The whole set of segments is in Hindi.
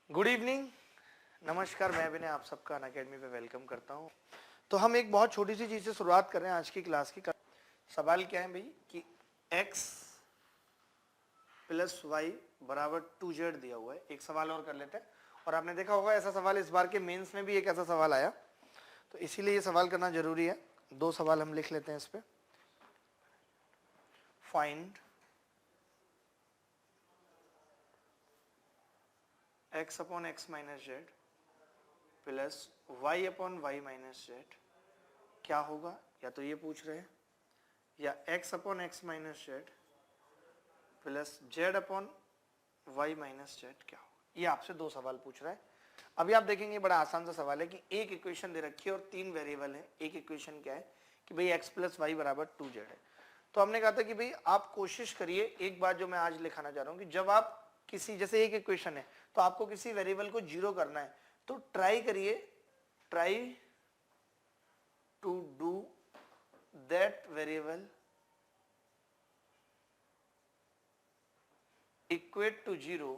गुड इवनिंग, नमस्कार। मैं विनय आप सबका अनअकैडमी पे वेलकम करता हूँ। तो हम एक बहुत छोटी सी चीज से शुरुआत कर रहे हैं आज की क्लास की। सवाल क्या है भाई कि x प्लस वाई बराबर 2z दिया हुआ है। एक सवाल और कर लेते हैं। और आपने देखा होगा ऐसा सवाल इस बार के मेंस में भी एक ऐसा सवाल आया, तो इसीलिए ये सवाल करना जरूरी है। दो सवाल हम लिख लेते हैं इस पे। Find x upon x minus z plus y upon y minus z क्या होगा, या तो ये पूछ रहे हैं, या x upon x minus z plus z upon y minus z क्या होगा। ये आपसे दो सवाल पूछ रहा है। अभी आप देखेंगे बड़ा आसान सा सवाल है कि एक इक्वेशन दे रखी है और तीन वेरिएबल है। एक इक्वेशन क्या है कि भाई x प्लस वाई बराबर 2z है। तो हमने कहा था कि भाई आप कोशिश करिए, एक बात जो मैं आज लिखाना चाह रहा हूँ कि जब आप किसी, जैसे एक इक्वेशन है तो आपको किसी वेरिएबल को जीरो करना है, तो ट्राई करिए, try to do that variable equate to 0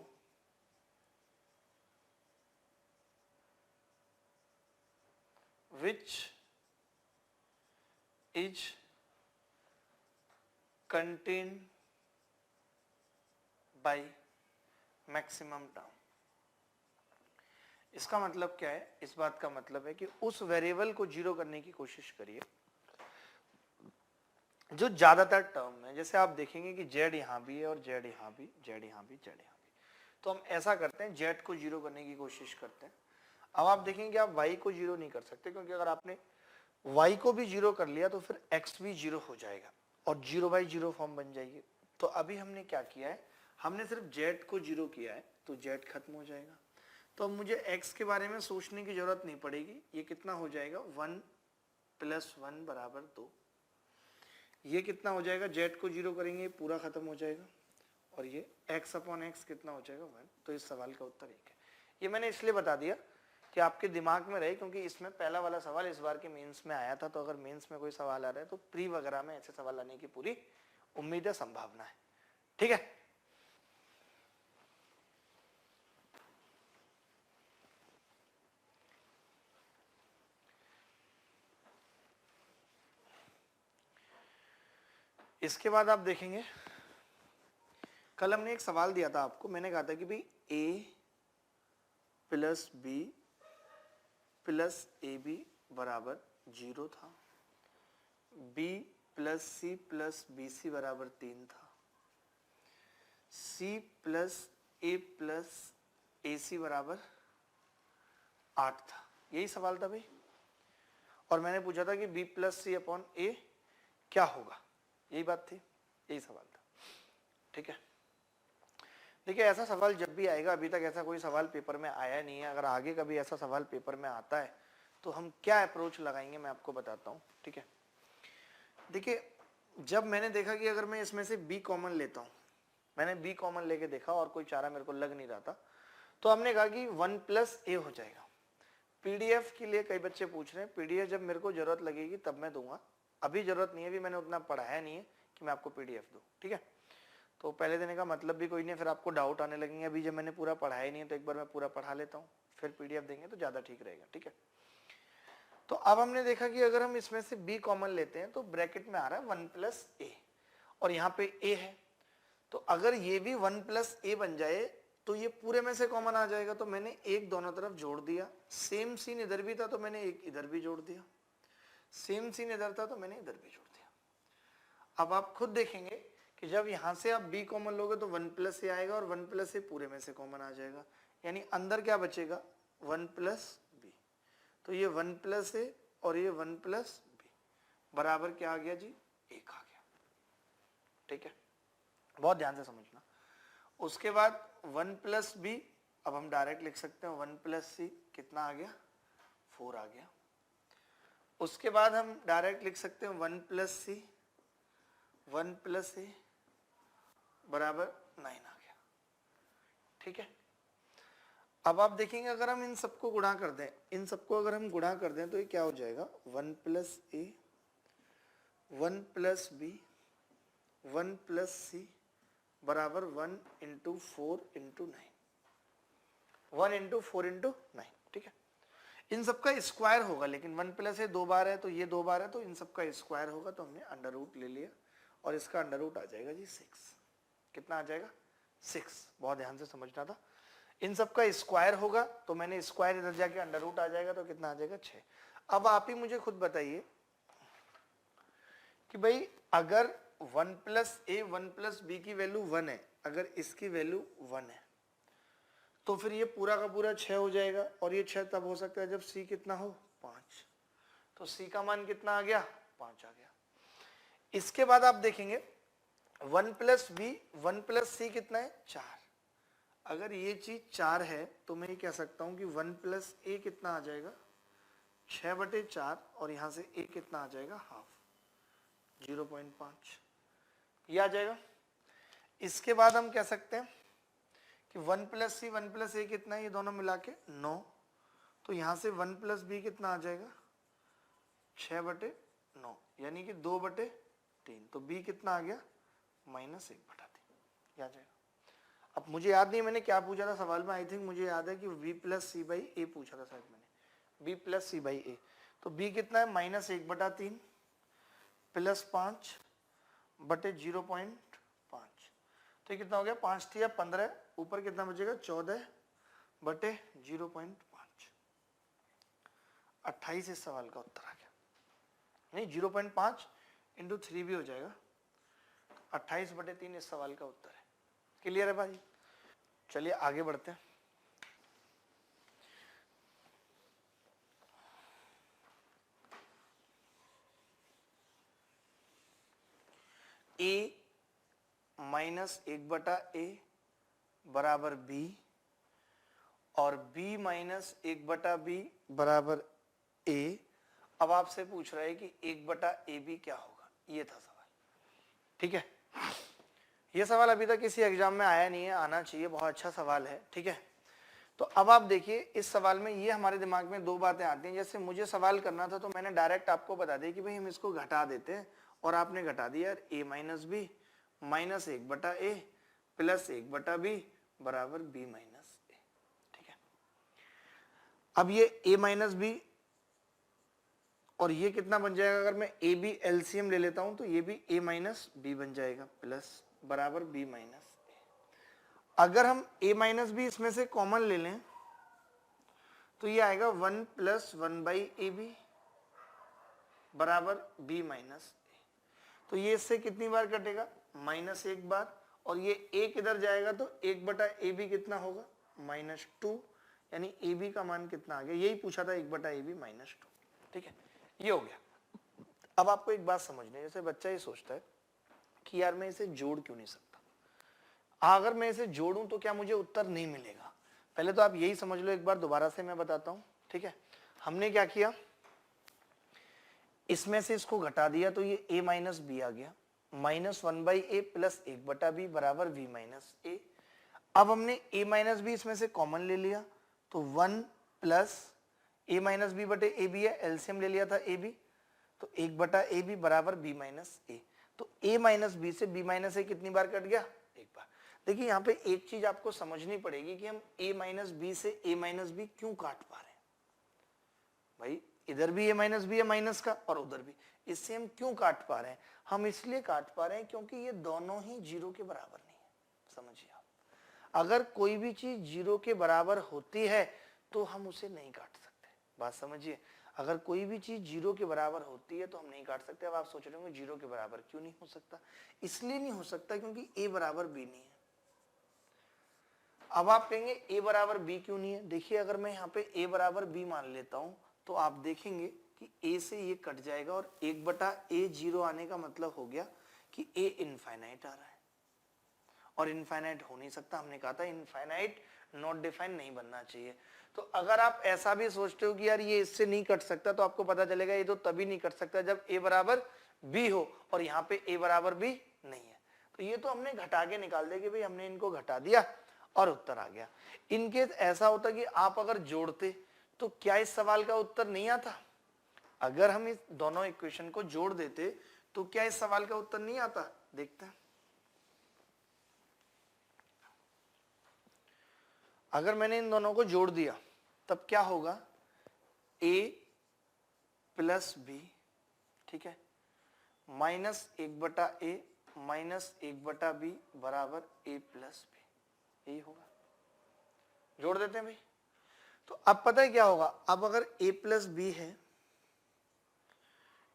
which is contained by maximum term। इसका मतलब क्या है? इस बात का मतलब है कि उस वेरिएबल को जीरो करने की कोशिश करिए जो ज्यादातर टर्म है। जैसे आप देखेंगे कि z यहां भी है और z यहां भी, z यहां भी, z यहां भी, तो हम ऐसा करते हैं z को जीरो करने की कोशिश करते हैं। अब आप देखेंगे आप y को जीरो नहीं कर सकते, क्योंकि अगर आपने y को भी जीरो कर लिया तो फिर x भी जीरो हो जाएगा और 0/0 फॉर्म बन जाएगी। तो अभी हमने क्या किया है, हमने सिर्फ z को जीरो किया है, तो z खत्म हो जाएगा। तो अब मुझे x के बारे में सोचने की जरूरत नहीं पड़ेगी। ये कितना हो जाएगा, 1 + 1 = 2। ये कितना हो जाएगा, z को जीरो करेंगे पूरा खत्म हो जाएगा, और ये x अपॉन एक्स कितना हो जाएगा, 1। तो इस सवाल का उत्तर 1 है। ये मैंने इसलिए बता दिया कि आपके दिमाग में रहे, क्योंकि इसमें पहला वाला सवाल इस बार के मेंस में आया था। तो अगर मेंस में कोई सवाल आ रहा है तो प्री वगैरह में ऐसे सवाल आने की पूरी उम्मीद है, संभावना है। ठीक है, इसके बाद आप देखेंगे कल हमने एक सवाल दिया था आपको। मैंने कहा था कि भाई a plus b plus a b बराबर 0 था, b plus c plus b c बराबर 3 था, c plus a plus a c बराबर 8 था। यही सवाल था भाई। और मैंने पूछा था कि b प्लस सी अपॉन ए क्या होगा, यही बात थी, यही सवाल था। ठीक है, देखिए ऐसा सवाल जब भी आएगा, अभी तक ऐसा कोई सवाल पेपर में आया नहीं है, अगर आगे कभी ऐसा सवाल पेपर में आता है तो हम क्या अप्रोच लगाएंगे मैं आपको बताता हूँ। ठीक है, देखिए जब मैंने देखा कि अगर मैं इसमें से b कॉमन लेता हूँ, मैंने b कॉमन लेके देखा और कोई चारा मेरे को लग नहीं रहा था, तो हमने कहा कि 1 + a हो जाएगा। पीडीएफ के लिए कई बच्चे पूछ रहे हैं, पीडीएफ जब मेरे को जरूरत लगेगी तब मैं दूंगा, अभी जरूरत नहीं है, अभी मैंने उतना पढ़ाया नहीं है कि मैं आपको पीडीएफ दूं। ठीक है, तो पहले देने का मतलब भी कोई नहीं, फिर आपको डाउट आने लगेंगे। अभी जब मैंने पूरा पढ़ाया नहीं है तो एक बार मैं पूरा पढ़ा लेता हूँ, फिर पीडीएफ देंगे तो ज्यादा ठीक रहेगा। ठीक है, तो अब हमने देखा कि अगर हम इसमें से b कॉमन लेते हैं तो ब्रैकेट में आ रहा है 1 + a, और यहाँ पे a है, तो अगर ये भी 1 + a बन जाए तो ये पूरे में से कॉमन आ जाएगा। तो मैंने एक दोनों तरफ जोड़ दिया, सेम सीन इधर भी था तो मैंने एक इधर भी जोड़ दिया, सेम सीन इधर था तो मैंने इधर भी जोड़ दिया। अब आप खुद देखेंगे कि जब यहां से आप b कॉमन लोगे तो 1 + a आएगा और 1 + a पूरे में से कॉमन आ जाएगा, यानी अंदर क्या बचेगा, 1 + b। तो ये 1 + a और ये 1 + b बराबर क्या आ गया जी, 1 आ गया। ठीक है, बहुत ध्यान से समझना। उसके बाद 1 + b, अब हम डायरेक्ट लिख सकते हैं 1 + c कितना आ गया, 4 आ गया। उसके बाद हम डायरेक्ट लिख सकते हैं 1 + c 1 + a बराबर 9 आ गया। ठीक है, अब आप देखेंगे अगर हम इन सबको गुणा कर दें, इन सबको अगर हम गुणा कर दें तो ये क्या हो जाएगा, 1 + a 1 + b 1 + c बराबर 1 × 4 × 9। 1 इंटू 4 इंटू 9, ठीक है। इन सबका स्क्वायर होगा, लेकिन 1 प्लस है 2 बार है तो ये 2 बार है, तो इन सबका स्क्वायर होगा, तो हमने अंडर रूट ले लिया और इसका अंडर रूट आ जाएगा जी 6। कितना आ जाएगा 6, बहुत ध्यान से समझना था। इन सबका स्क्वायर होगा तो मैंने स्क्वायर इधर जाके अंडर रूट आ जाएगा, तो कितना आ जाएगा 6। अब आप ही मुझे खुद बताइए कि भाई अगर 1 प्लस ए 1 प्लस बी की वैल्यू 1 है, अगर इसकी वैल्यू 1 है तो फिर ये पूरा का पूरा 6 हो जाएगा, और ये 6 तब हो सकता है जब c कितना हो 5, तो c का मान कितना आ गया 5 आ गया। इसके बाद आप देखेंगे 1 प्लस बी 1 प्लस सी कितना है 4, अगर ये चीज 4 है तो मैं ये कह सकता हूं कि 1 प्लस ए कितना आ जाएगा 6/4, और यहां से ए कितना आ जाएगा हाफ 0.5, ये आ जाएगा। इसके बाद हम कह सकते हैं कि 1 प्लस सी 1 प्लस ए कितना है, ये दोनों मिला के 9, तो यहां से 1 प्लस बी कितना आ जाएगा 6/9, यानी कि 2/3, तो बी कितना आ गया -1/3, ये आ जाएगा। अब मुझे याद नहीं मैंने क्या पूछा था सवाल में, आई थिंक मुझे याद है कि b प्लस सी बाई ए पूछा था शायद मैंने, b प्लस सी बाई ए, तो b कितना है -1/3 प्लस 5/0.5, तो ये कितना हो गया 5 थी या 15, ऊपर कितना बचेगा 14/0.5, 28 इस सवाल का उत्तर आ गया। नहीं 0.5 इंटू 3 भी हो जाएगा, 28/3 इस सवाल का उत्तर है। क्लियर है भाई? चलिए आगे बढ़ते हैं। a माइनस 1/a बराबर b, और b माइनस 1/b बराबर a। अब आपसे पूछ रहा है कि 1/ab क्या होगा, ये था सवाल, ठीक है। ये सवाल अभी तक किसी एग्जाम में आया नहीं है, आना चाहिए, बहुत अच्छा सवाल है, ठीक है। तो अब आप देखिए इस सवाल में ये हमारे दिमाग में दो बातें आती हैं। जैसे मुझे सवाल करना था तो मैंने डायरेक्ट आपको बता दिया कि भाई हम इसको घटा देते हैं, और आपने घटा दिया a minus b minus 1/a plus 1/b बराबर b माइनस ए, ठीक है। अब ये a माइनस बी और ये कितना बन जाएगा, अगर मैं a b एलसीएम ले लेता हूं तो ये भी a माइनस बी बन जाएगा प्लस बराबर b माइनस ए। अगर हम a माइनस बी इसमें से कॉमन ले लें तो ये आएगा 1 प्लस 1/ab बराबर b माइनस ए। तो ये इससे कितनी बार कटेगा -1 बार, और ये एक इधर जाएगा तो 1/ab कितना होगा -2, यानी ab का मान कितना आ गया, यही पूछा था 1/ab -2, ठीक है। ये हो गया। अब आपको एक बात समझनी है, जैसे बच्चा ये सोचता है कि यार मैं इसे जोड़ क्यों नहीं सकता, अगर मैं इसे जोड़ूं तो क्या मुझे उत्तर नहीं मिलेगा। पहले तो आप यही समझ लो, एक बार दोबारा से मैं बताता हूं, ठीक है। हमने क्या किया, इसमें से इसको घटा दिया तो ये a माइनस बी आ गया, -1/a प्लस 1/b बराबर v माइनस ए। अब हमने a माइनस बी इसमें से कॉमन ले लिया तो 1 प्लस a माइनस बी बटे ए बी है, एलसीएम ले लिया था a b, तो 1/ab बराबर b माइनस ए। तो a माइनस बी से b माइनस ए कितनी बार कट गया, एक बार। देखिए यहाँ पे एक चीज आपको समझनी पड़ेगी कि हम a माइनस बी से a माइनस बी क्यों काट पा रहे हैं। भाई इधर भी a माइनस बी है माइनस का, और उधर भी, इससे हम क्यों काट पा रहे हैं, हम इसलिए काट पा रहे हैं क्योंकि ये दोनों ही 0 के बराबर नहीं है। समझिए आप, अगर कोई भी चीज 0 के बराबर होती है तो हम उसे नहीं काट सकते। बात समझिए, अगर कोई भी चीज 0 के बराबर होती है तो हम नहीं काट सकते। अब आप सोच रहे होंगे 0 के बराबर क्यों नहीं हो सकता, इसलिए नहीं हो सकता क्योंकि a बराबर b नहीं है। अब आप कहेंगे a बराबर b क्यों नहीं है, देखिए अगर मैं यहाँ पे a बराबर b मान लेता हूं तो आप देखेंगे कि a से ये कट जाएगा, और 1/a 0 आने का मतलब हो गया कि a इनफाइनाइट आ रहा है, और इनफाइनाइट हो नहीं सकता। हमने कहा था इनफाइनाइट नॉट डिफाइन नहीं बनना चाहिए। तो अगर आप ऐसा भी सोचते हो कि यार ये इससे नहीं कट सकता, तो आपको पता चलेगा ये तो तभी नहीं कट सकता जब a बराबर b हो, और यहाँ पे a बराबर b नहीं है। तो ये तो हमने घटा के निकाल दिया कि भाई हमने इनको घटा दिया और उत्तर आ गया। इनकेस ऐसा होता कि आप अगर जोड़ते तो क्या इस सवाल का उत्तर नहीं आता, अगर हम इस दोनों इक्वेशन को जोड़ देते तो क्या इस सवाल का उत्तर नहीं आता। देखते हैं, अगर मैंने इन दोनों को जोड़ दिया तब क्या होगा, a प्लस बी, ठीक है, माइनस 1/a माइनस 1/b बराबर a प्लस बी, यही होगा। जोड़ देते हैं भाई। तो अब पता है क्या होगा, अब अगर a प्लस बी है,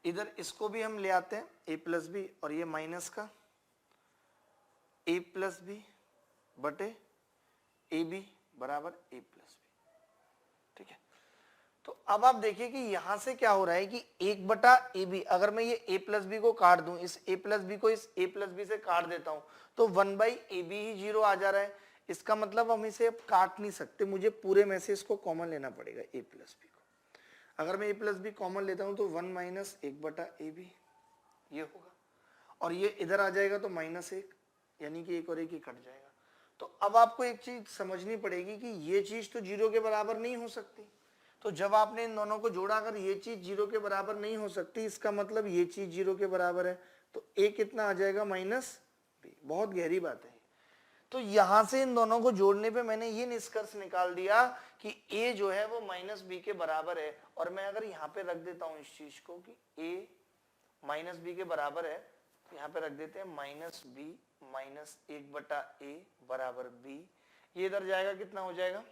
इधर इसको भी हम ले आते हैं a प्लस बी, और ये माइनस का a प्लस बी बटे ए बी बराबर a प्लस बी, ठीक है। तो अब आप देखिए कि यहां से क्या हो रहा है कि 1/ab, अगर मैं ये a प्लस बी को काट दूं, इस a प्लस बी को इस a प्लस बी से काट देता हूं, तो 1/ab ही 0 आ जा रहा है। इसका मतलब हम इसे अब काट नहीं सकते, मुझे पूरे में से इसको कॉमन लेना पड़ेगा a प्लस बी को। अगर मैं a प्लस बी कॉमन लेता हूं तो 1 माइनस 1/ab ये होगा, और ये इधर आ जाएगा तो -1, यानी कि 1 और 1 ही कट जाएगा। तो अब आपको एक चीज समझनी पड़ेगी कि ये चीज तो 0 के बराबर नहीं हो सकती। तो जब आपने इन दोनों को जोड़ा, अगर ये चीज 0 के बराबर नहीं हो सकती, इसका मतलब ये चीज 0 के बराबर है, तो a कितना आ जाएगा, -b। बहुत गहरी बात है। तो यहां से इन दोनों को जोड़ने पे मैंने ये निष्कर्ष निकाल दिया कि a जो है वो -b के बराबर है। और मैं अगर यहाँ पे रख देता हूं इस चीज को कि a -b के बराबर है, तो यहाँ पे रख देते हैं -b माइनस 1/a बराबर b। ये इधर जाएगा, कितना हो जाएगा,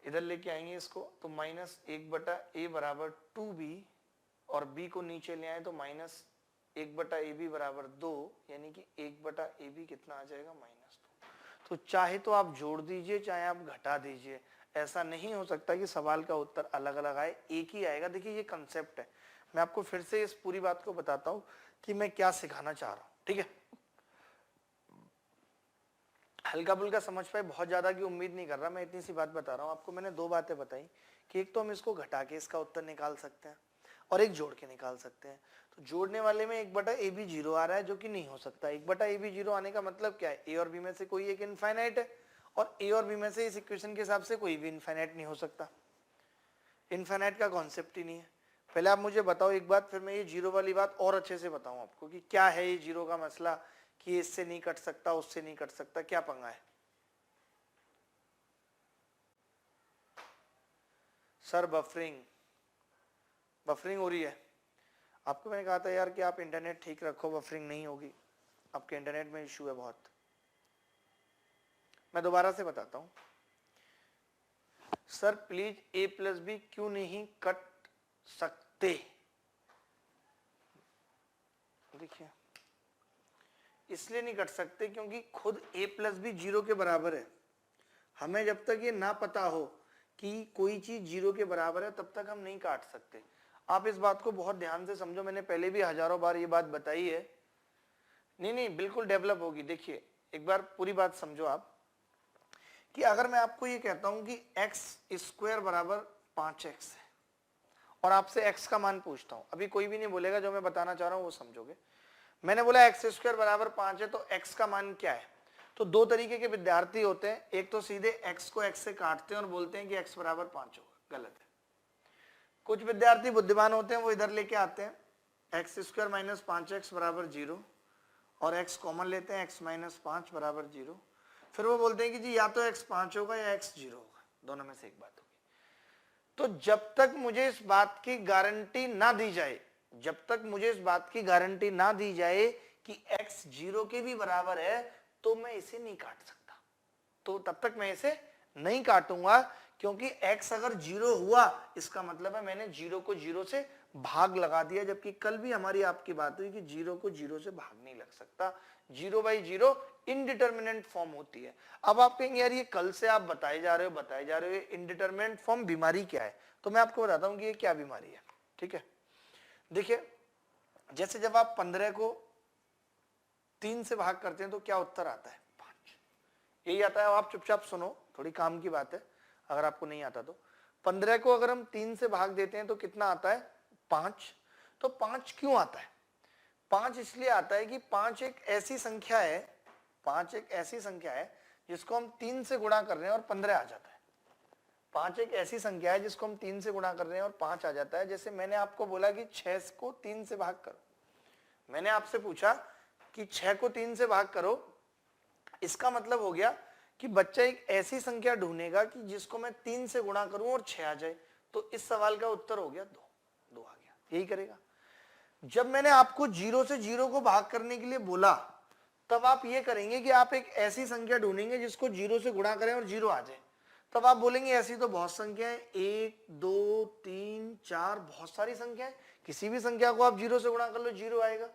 इधर लेके आएंगे इसको, तो -1/a बराबर 2b, और b को नीचे ले आए तो -1/ab बराबर 2, यानी कि 1/ab कितना आ जाएगा, -2। तो चाहे तो आप जोड़ दीजिए, चाहे आप घटा दीजिए, ऐसा नहीं हो सकता कि सवाल का उत्तर अलग अलग आए, एक ही आएगा। देखिए ये कंसेप्ट है, मैं आपको फिर से इस पूरी बात को बताता हूं कि मैं क्या सिखाना चाह रहा हूं, ठीक है। हल्का फुल्का समझ पाए, बहुत ज्यादा की उम्मीद नहीं कर रहा, मैं इतनी सी बात बता रहा हूं आपको। मैंने दो बातें बताई कि एक तो हम इसको घटा के इसका उत्तर निकाल सकते हैं, और एक जोड़ के निकाल सकते हैं। तो जोड़ने वाले में 1/ab 0 आ रहा है, जो कि नहीं हो सकता। 1/ab 0 आने का मतलब क्या है, a और b में से कोई एक इनफाइनाइट है, और a और b में से इस इक्वेशन के हिसाब से कोई भी इनफाइनाइट नहीं हो सकता। इनफाइनाइट का कॉन्सेप्ट ही नहीं है। पहले आप मुझे बताओ एक बात, फिर मैं ये 0 वाली बात और अच्छे से बताऊं आपको कि क्या है ये 0 का मसला, कि इससे नहीं कट सकता, उससे नहीं कट सकता, क्या पंगा है। सर बफरिंग हो रही है। आपको मैंने कहा था यार कि आप इंटरनेट ठीक रखो, बफरिंग नहीं होगी, आपके इंटरनेट में इश्यू है बहुत। मैं दोबारा से बताता हूं, sir please a plus b क्यों नहीं कट सकते। देखिए इसलिए नहीं कट सकते क्योंकि खुद a प्लस बी 0 के बराबर है। हमें जब तक ये ना पता हो कि कोई चीज 0 के बराबर है, तब तक हम नहीं काट सकते। आप इस बात को बहुत ध्यान से समझो, मैंने पहले भी हजारों बार ये बात बताई है। नहीं बिल्कुल डेवलप होगी। देखिए एक बार पूरी बात समझो आप, कि अगर मैं आपको ये कहता हूं कि x² बराबर 5x है, और आपसे x का मान पूछता हूं, अभी कोई भी नहीं बोलेगा, जो मैं बताना चाह रहा हूं वो समझोगे। मैंने बोला x² बराबर 5 है, तो x का मान क्या है। तो दो तरीके के विद्यार्थी होते हैं, एक तो सीधे x को x से काटते हैं और बोलते हैं कि x बराबर 5 होगा, गलत है। कुछ विद्यार्थी बुद्धिमान होते हैं, वो इधर लेके आते हैं x² माइनस 5x बराबर 0, और x कॉमन लेते हैं, x माइनस 5 बराबर 0। फिर वो बोलते हैं कि जी या तो x 5 होगा या x 0 होगा, दोनों में से एक बात होगी। तो जब तक मुझे इस बात की गारंटी ना दी जाए, जब तक मुझे इस बात की गारंटी ना दी जाए कि x 0 के भी बराबर है, तो मैं इसे नहीं काट सकता। तो तब तक मैं इसे नहीं काटूंगा, क्योंकि x अगर 0 हुआ, इसका मतलब है मैंने 0 को 0 से भाग लगा दिया। जबकि कल भी हमारी आपकी बात हुई कि 0 को 0 से भाग नहीं लग सकता, 0/0 इनडिटर्मिनेंट फॉर्म होती है। अब आप कहेंगे यार ये कल से आप बताए जा रहे हो, ये इनडिटर्मिनेंट फॉर्म बीमारी क्या है। तो मैं आपको बताता हूं कि ये क्या बीमारी है, ठीक है। देखिए जैसे जब आप 15 को 3 से भाग करते हैं तो क्या उत्तर आता है, 5, यही आता है। आप चुपचाप सुनो, थोड़ी काम की बात है, अगर आपको नहीं आता तो। 15 को अगर हम 3 से भाग देते हैं तो कितना आता है, 5। तो 5 क्यों आता है, 5 इसलिए आता है कि 5 एक ऐसी संख्या है, 5 एक ऐसी संख्या है जिसको हम 3 से गुणा कर रहे हैं और 15 आ जाता है। 5 एक ऐसी संख्या है जिसको हम 3 से गुणा कर रहे हैं और 5 आ जाता है। जैसे मैंने आपको बोला कि 6 को 3 से भाग करो, मैंने आपसे पूछा कि 6 को 3 से भाग करो, इसका मतलब हो गया कि बच्चा एक ऐसी संख्या ढूंढेगा कि जिसको मैं 3 से गुणा करूं और 6 आ जाए, तो इस सवाल का उत्तर हो गया 2 आ गया, यही करेगा। जब मैंने आपको 0 से 0 को भाग करने के लिए बोला, तब आप ये करेंगे कि आप एक ऐसी संख्या ढूंढेंगे जिसको 0 से गुणा करें और 0 आ जाए। तब आप बोलेंगे ऐसी तो बहुत संख्याएं, 1 2 3 4, बहुत सारी संख्याएं, किसी भी संख्या को आप 0 से गुणा कर लो 0 आएगा।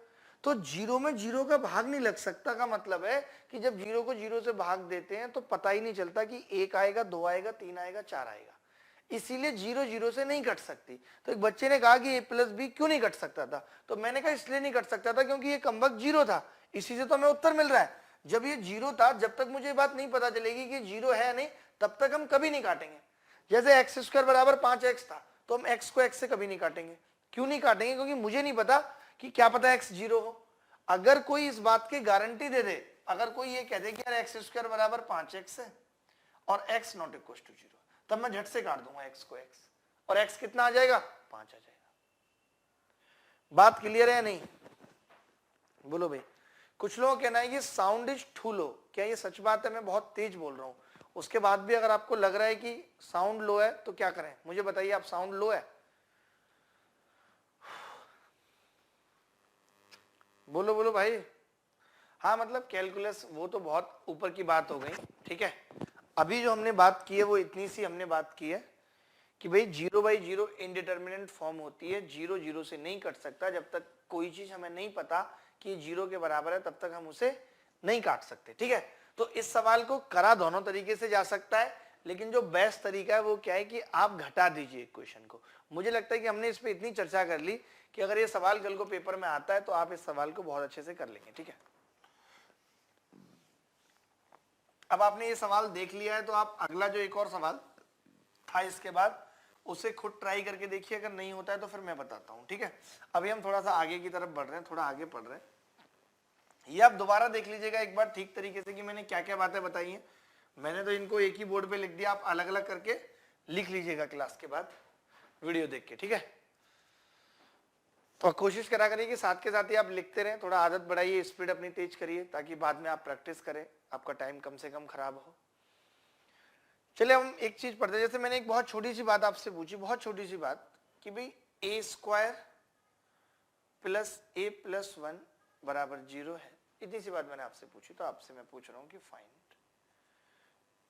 तो 0 में 0 का भाग नहीं लग सकता का मतलब है कि जब 0 को 0 से भाग देते हैं तो पता ही नहीं चलता कि 1 आएगा, 2 आएगा, 3 आएगा, 4 आएगा, इसीलिए 0 0 से नहीं कट सकती। तो एक बच्चे ने कहा कि a प्लस बी क्यों नहीं कट सकता था, तो मैंने कहा इसलिए नहीं कट सकता था क्योंकि ये कमबख्त 0 था, इसी से तो हमें उत्तर मिल रहा है। जब ये 0 था, जब तक मुझे बात नहीं पता चलेगी कि 0 है नहीं, तब तक हम कभी नहीं काटेंगे। जैसे एक्स स्क्वायर बराबर 5x था, तो हम x को x से कभी नहीं काटेंगे। क्यों नहीं काटेंगे? क्योंकि मुझे नहीं पता कि क्या पता x 0 हो। अगर कोई इस बात की गारंटी दे दे, अगर कोई ये कह दे कि यार एक्स स्क्वायर बराबर 5x है और x नॉट इक्वल टू 0, तब मैं झट से काट दूंगा x को x, और x कितना आ जाएगा? 5 आ जाएगा। बात क्लियर है या नहीं? बोलो भाई। कुछ लोगों का कहना है कि साउंड इज टू लो। क्या ये सच बात है? मैं बहुत तेज बोल रहा हूं, उसके बाद भी अगर आपको लग रहा है कि साउंड लो है तो क्या करें? मुझे बताइए, आप साउंड लो है? बोलो बोलो भाई। हाँ, मतलब कैलकुलस वो तो बहुत ऊपर की बात हो गई, ठीक है। अभी जो हमने बात की है वो इतनी सी हमने बात की है कि भाई 0/0 इनडिटर्मिनेंट फॉर्म होती है, 0 0 से नहीं कट सकता। जब तक कोई चीज हमें नहीं पता कि 0 के बराबर है, तब तक हम उसे नहीं काट सकते, ठीक है। तो इस सवाल को करा दोनों तरीके से जा सकता है, लेकिन जो बेस्ट तरीका है वो क्या है कि आप घटा दीजिए इक्वेशन को। मुझे लगता है कि हमने इस पर इतनी चर्चा कर ली कि अगर ये सवाल कल को पेपर में आता है तो आप इस सवाल को बहुत अच्छे से कर लेंगे, ठीक है। अब आपने ये सवाल देख लिया है तो आप अगला जो एक और सवाल था इसके बाद उसे खुद ट्राई करके देखिए, अगर नहीं होता है तो फिर मैं बताता हूं, ठीक है। अभी हम थोड़ा सा आगे की तरफ बढ़ रहे हैं, थोड़ा आगे पढ़ रहे हैं। ये आप दोबारा देख लीजिएगा एक बार ठीक तरीके से कि मैंने क्या क्या बातें बताई हैं। मैंने तो इनको एक ही बोर्ड पे लिख दिया, आप अलग अलग करके लिख लीजिएगा क्लास के बाद वीडियो देख के, ठीक है। तो कोशिश करा करिए कि साथ के साथ ही आप लिखते रहें, थोड़ा आदत बढ़ाइए, स्पीड अपनी तेज करिए, ताकि बाद में आप प्रैक्टिस करें, आपका टाइम कम से कम खराब हो। चलिए हम एक चीज पढ़ते हैं। जैसे मैंने एक बहुत छोटी सी बात आपसे पूछी, बहुत छोटी सी बात, कि भाई a² प्लस a प्लस 1 बराबर 0 है, इतनी सी बात मैंने आपसे पूछी। तो आपसे मैं पूछ रहा हूं कि फाइंड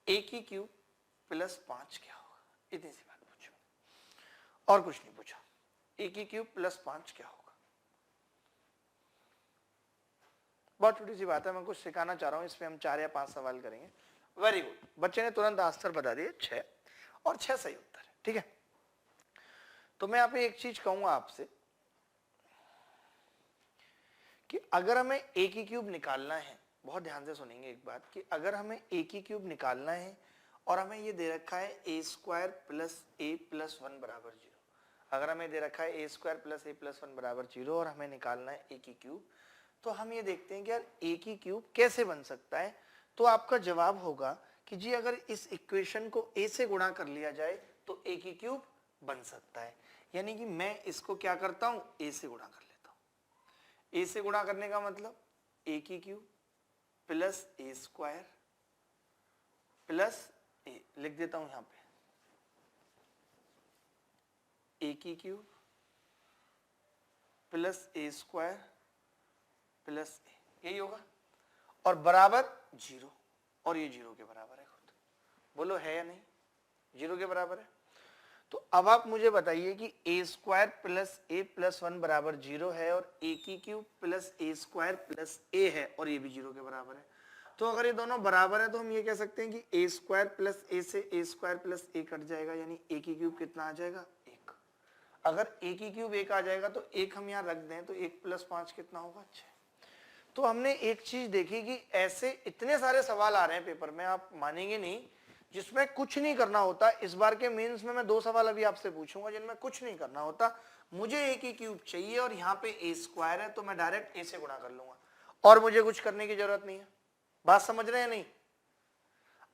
a³ प्लस 5 क्या होगा, इतनी सी बात पूछो, और कुछ नहीं पूछा। a³ प्लस 5 क्या होगा, बहुत छोटी सी बात है, मैं कुछ सिखाना चाह रहा हूं। इसमें हम 4 या 5 सवाल करेंगे। वेरी गुड, बच्चे ने तुरंत आंसर बता दिए 6, और 6 सही उत्तर है, ठीक है। तो मैं यहाँ पे एक चीज कहूंगा आपसे कि अगर हमें a³ निकालना है, बहुत ध्यान से सुनेंगे एक बात, कि अगर हमें a³ निकालना है और हमें ये दे रखा है a² प्लस a प्लस 1 बराबर 0, अगर हमें दे रखा है a² प्लस a प्लस 1 बराबर 0 और हमें निकालना है a³, तो हम ये देखते हैं कि यार a³ कैसे बन सकता है। तो आपका जवाब होगा कि जी अगर इस इक्वेशन को a से गुणा कर लिया जाए तो a³ बन सकता है। यानी कि मैं इसको क्या करता हूं, a से गुणा कर लेता हूं। a से गुणा करने का मतलब a³ plus a² plus a, लिख देता हूं यहां पे a³ plus a² plus a, यही होगा, और बराबर 0, और ये 0 के बराबर है खुद। बोलो है या नहीं? 0 के बराबर है। तो अब आप मुझे बताइए कि a² प्लस a प्लस 1 बराबर 0 है, और a³ plus a² plus a है, और ये भी 0 के बराबर है। तो अगर ये दोनों बराबर है तो हम ये कह सकते हैं कि a² प्लस a से a² प्लस a कट जाएगा, यानी a³ कितना आ जाएगा, 1। अगर a³ 1 आ जाएगा तो 1 हम यहाँ रख दें तो 1 प्लस 5 कितना होगा, 6। तो हमने एक चीज देखी कि ऐसे इतने सारे सवाल आ रहे हैं पेपर में, आप मानेंगे नहीं, जिसमें कुछ नहीं करना होता। इस बार के मेंस में मैं 2 सवाल अभी आपसे पूछूंगा जिनमें कुछ नहीं करना होता। मुझे a³ चाहिए और यहाँ पे a² है, तो मैं डायरेक्ट a से गुणा कर लूंगा और मुझे कुछ करने की जरूरत नहीं है। बात समझ रहे हैं नहीं?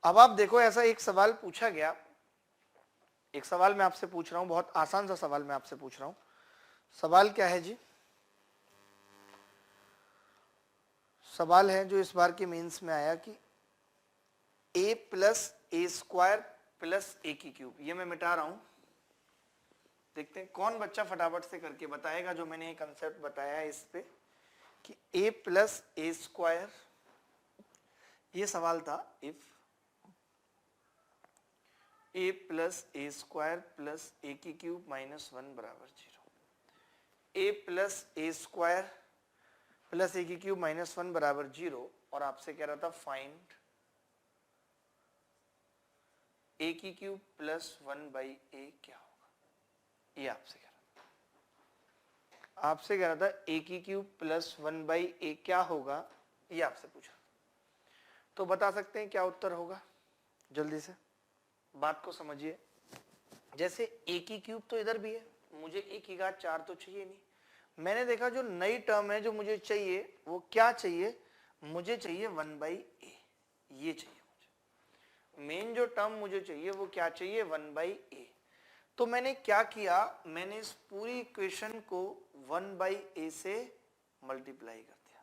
अब आप देखो, ऐसा एक सवाल पूछा गया, एक सवाल मैं आपसे पूछ रहा हूं, बहुत आसान सा सवाल मैं आपसे पूछ रहा हूं। सवाल क्या है जी? सवाल है जो इस बार के मेंस में आया कि a plus a square plus a की क्यूब, ये मैं मिटा रहा हूं। देखते हैं कौन बच्चा फटाफट से करके बताएगा जो मैंने ये कंसेप्ट बताया है इस पे कि a प्लस ए स्क्वायर, ये सवाल था if a plus a square plus a की क्यूब माइनस 1 बराबर 0, a plus a square plus a की क्यूब माइनस 1 बराबर 0, और आपसे कह रहा था फाइंड a की क्यूब प्लस 1 बाई ए क्या होगा, ये आपसे कह रहा था। आपसे कह रहा था a की क्यूब प्लस 1 बाई ए क्या होगा, ये आपसे पूछा। तो बता सकते हैं क्या उत्तर होगा, जल्दी से बात को समझिए। जैसे a की क्यूब तो इधर भी है, मुझे a की घात 4 तो चाहिए नहीं। मैंने देखा जो नई टर्म है जो मुझे चाहिए वो क्या चाहिए, मुझे चाहिए 1 बाई ए, ये चाहिए मुझे। मेन जो टर्म मुझे चाहिए वो क्या चाहिए, 1 बाई ए। तो मैंने क्या किया, मैंने इस पूरी इक्वेशन को 1 बाई ए से मल्टीप्लाई कर दिया।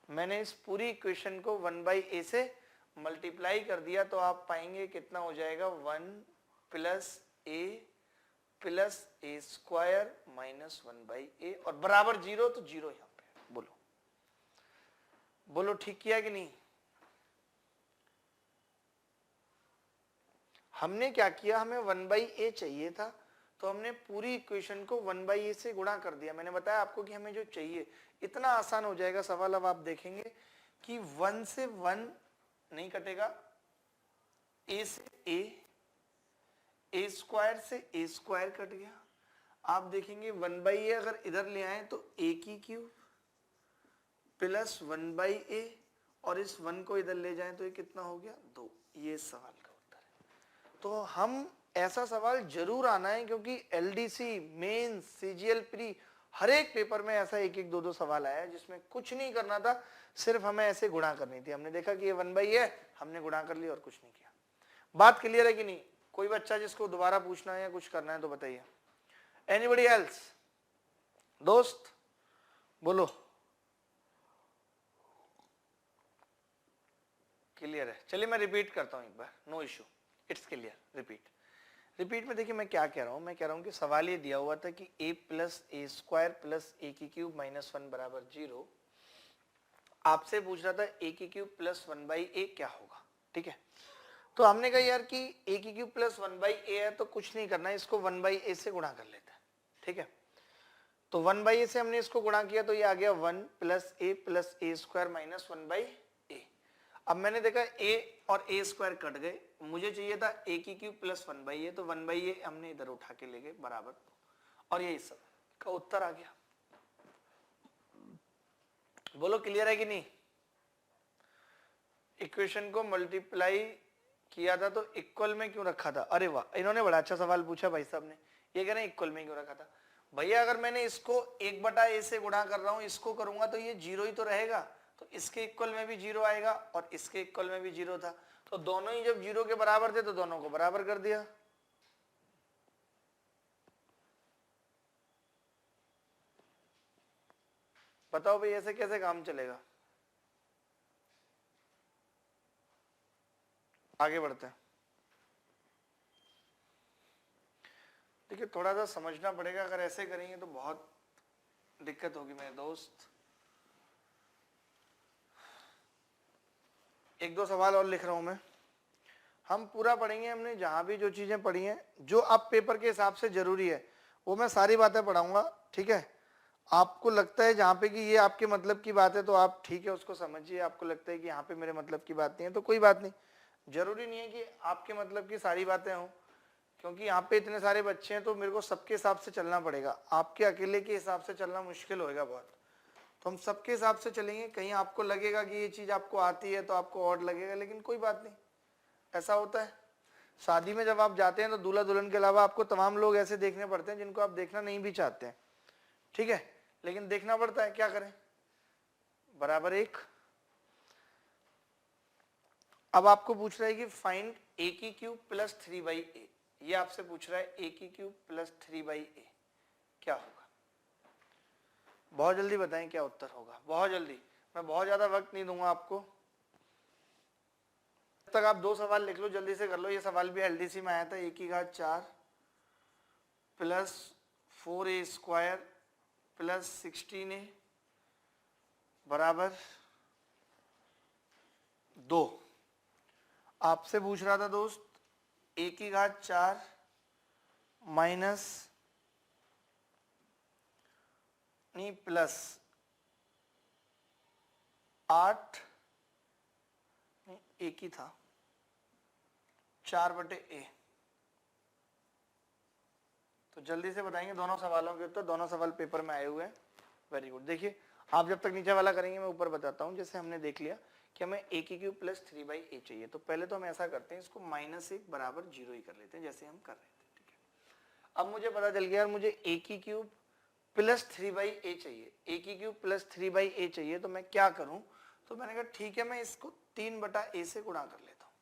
मैंने इस पूरी इक्वेशन को 1 बाई ए से मल्टीप्लाई कर दिया, तो आप पाएंगे कितना हो जाएगा, 1 plus a square minus 1 by a, और बराबर 0, तो 0 यहां पे। बोलो बोलो ठीक किया कि नहीं। हमने क्या किया, हमें 1 बाई ए चाहिए था, तो हमने पूरी इक्वेशन को 1 बाई ए से गुणा कर दिया। मैंने बताया आपको कि हमें जो चाहिए, इतना आसान हो जाएगा सवाल। अब आप देखेंगे कि 1 से 1 नहीं कटेगा, ए से ए स्क्वायर से ए स्क्वायर कट गया। आप देखेंगे 1 बाई ए अगर इधर ले आए तो ए की क्यूब प्लस 1 बाई ए, और इस 1 को इधर ले जाएं तो ये कितना हो गया, 2। ये सवाल का उत्तर है। तो हम ऐसा सवाल जरूर आना है, क्योंकि एलडीसी, मेंस, सीजीएल प्री, हर एक पेपर में ऐसा एक एक दो दो सवाल आया है जिसमें कुछ नहीं करना था, सिर्फ हमें ऐसे गुणा करनी थी। हमने देखा कि ये 1 बाई है, हमने गुणा कर लिया और कुछ नहीं किया। बात क्लियर है कि नहीं। कोई बच्चा जिसको दोबारा पूछना है या कुछ करना है तो बताइए। एनीबडी एल्स, दोस्त बोलो। क्लियर है, चलिए मैं रिपीट करता हूं एक बार, no issue, it's clear. Repeat में देखिए मैं क्या कह रहा हूं, मैं कह रहा हूं कि सवाल ये दिया हुआ था कि a plus a square plus a की क्यूब माइनस 1 बराबर 0। आपसे पूछ रहा था a की क्यूब प्लस 1 बाई ए क्या होगा, ठीक है। तो हमने कहा यार कि a की क्यूब प्लस 1 बाई ए है, तो कुछ नहीं करना है, इसको 1 बाई ए से गुणा कर लेते हैं, ठीक है। तो 1 बाई ए से हमने इसको गुणा किया, तो ये आ गया 1 plus a square minus 1 by a. अब मैंने देखा a और ए स्क्वायर कट गए, मुझे चाहिए था a की क्यूब प्लस 1 बाई ए, तो 1 बाई ए हमने इधर उठा के ले गए बराबर, और ये सब का उत्तर आ गया। बोलो क्लियर है कि नहीं। इक्वेशन को मल्टीप्लाई किया था तो इक्वल में क्यों रखा था, अरे वाह, इन्होंने बड़ा अच्छा सवाल पूछा भाई साहब ने। ये कह रहे हैं इक्वल में क्यों रखा था। भैया अगर मैंने इसको 1 बटा ए से गुणा कर रहा हूं, इसको करूंगा तो ये 0 ही तो रहेगा, तो इसके इक्वल में भी 0 आएगा और इसके इक्वल में भी 0 था, तो दोनों ही जब 0 के बराबर थे तो दोनों को बराबर कर दिया। बताओ भाई ऐसे कैसे काम चलेगा। आगे बढ़ते हैं। देखिए थोड़ा सा समझना पड़ेगा, अगर ऐसे करेंगे तो बहुत दिक्कत होगी मेरे दोस्त। एक दो सवाल और लिख रहा हूं मैं, हम पूरा पढ़ेंगे। हमने जहां भी जो चीजें पढ़ी हैं, जो अब पेपर के हिसाब से जरूरी है, वो मैं सारी बातें पढ़ाऊंगा, ठीक है। आपको लगता है जहां पे कि ये आपके मतलब की बात है तो आप ठीक है उसको समझिए, आपको लगता है कि यहाँ पे मेरे मतलब की बात नहीं है तो कोई बात नहीं। जरूरी नहीं है कि आपके मतलब की सारी बातें हों, क्योंकि यहाँ पे इतने सारे बच्चे हैं तो मेरे को सबके हिसाब से चलना पड़ेगा। आपके अकेले के हिसाब से चलना मुश्किल होएगा बहुत, तो हम सबके हिसाब से चलेंगे। कहीं आपको लगेगा कि ये चीज आपको आती है तो आपको और लगेगा, लेकिन कोई बात नहीं, ऐसा होता है। शादी में जब आप जाते हैं तो दूल्हा दुल्हन के अलावा आपको तमाम लोग ऐसे देखने पड़ते हैं जिनको आप देखना नहीं भी चाहते हैं, ठीक है, लेकिन देखना पड़ता है, क्या करें, बराबर 1। अब आपको पूछ रहा है कि फाइंड a की क्यूब प्लस 3 बाई ए, ये आपसे पूछ रहा है a की क्यूब प्लस 3 बाई ए क्या होगा। बहुत जल्दी बताएं क्या उत्तर होगा, बहुत जल्दी, मैं बहुत ज्यादा वक्त नहीं दूंगा आपको। तक आप दो सवाल लिख लो, जल्दी से कर लो। ये सवाल भी एलडीसी में आया था। ए की घात 4 plus 4a square plus 16a बराबर 2। आपसे पूछ रहा था दोस्त ए की घात 4 माइनस नहीं प्लस 8 नहीं एक ही था 4/a। तो जल्दी से बताएंगे दोनों सवालों के उत्तर। दोनों सवाल पेपर में आए हुए हैं। Very good. देखिए आप जब तक नीचे वाला करेंगे मैं ऊपर बताता हूं। जैसे हमने देख लिया कि हमें a की क्यूब प्लस 3/a चाहिए, तो पहले तो हम ऐसा करते हैं, इसको -1 बराबर 0 ही कर लेते हैं जैसे हम कर रहे थे। ठीक है, अब मुझे पता चल गया यार मुझे a की क्यूब प्लस 3/a चाहिए। a की क्यूब प्लस 3/a चाहिए, तो मैं क्या करूं? तो मैंने कहा ठीक है, मैं इसको 3/a से गुणा कर लेता हूं।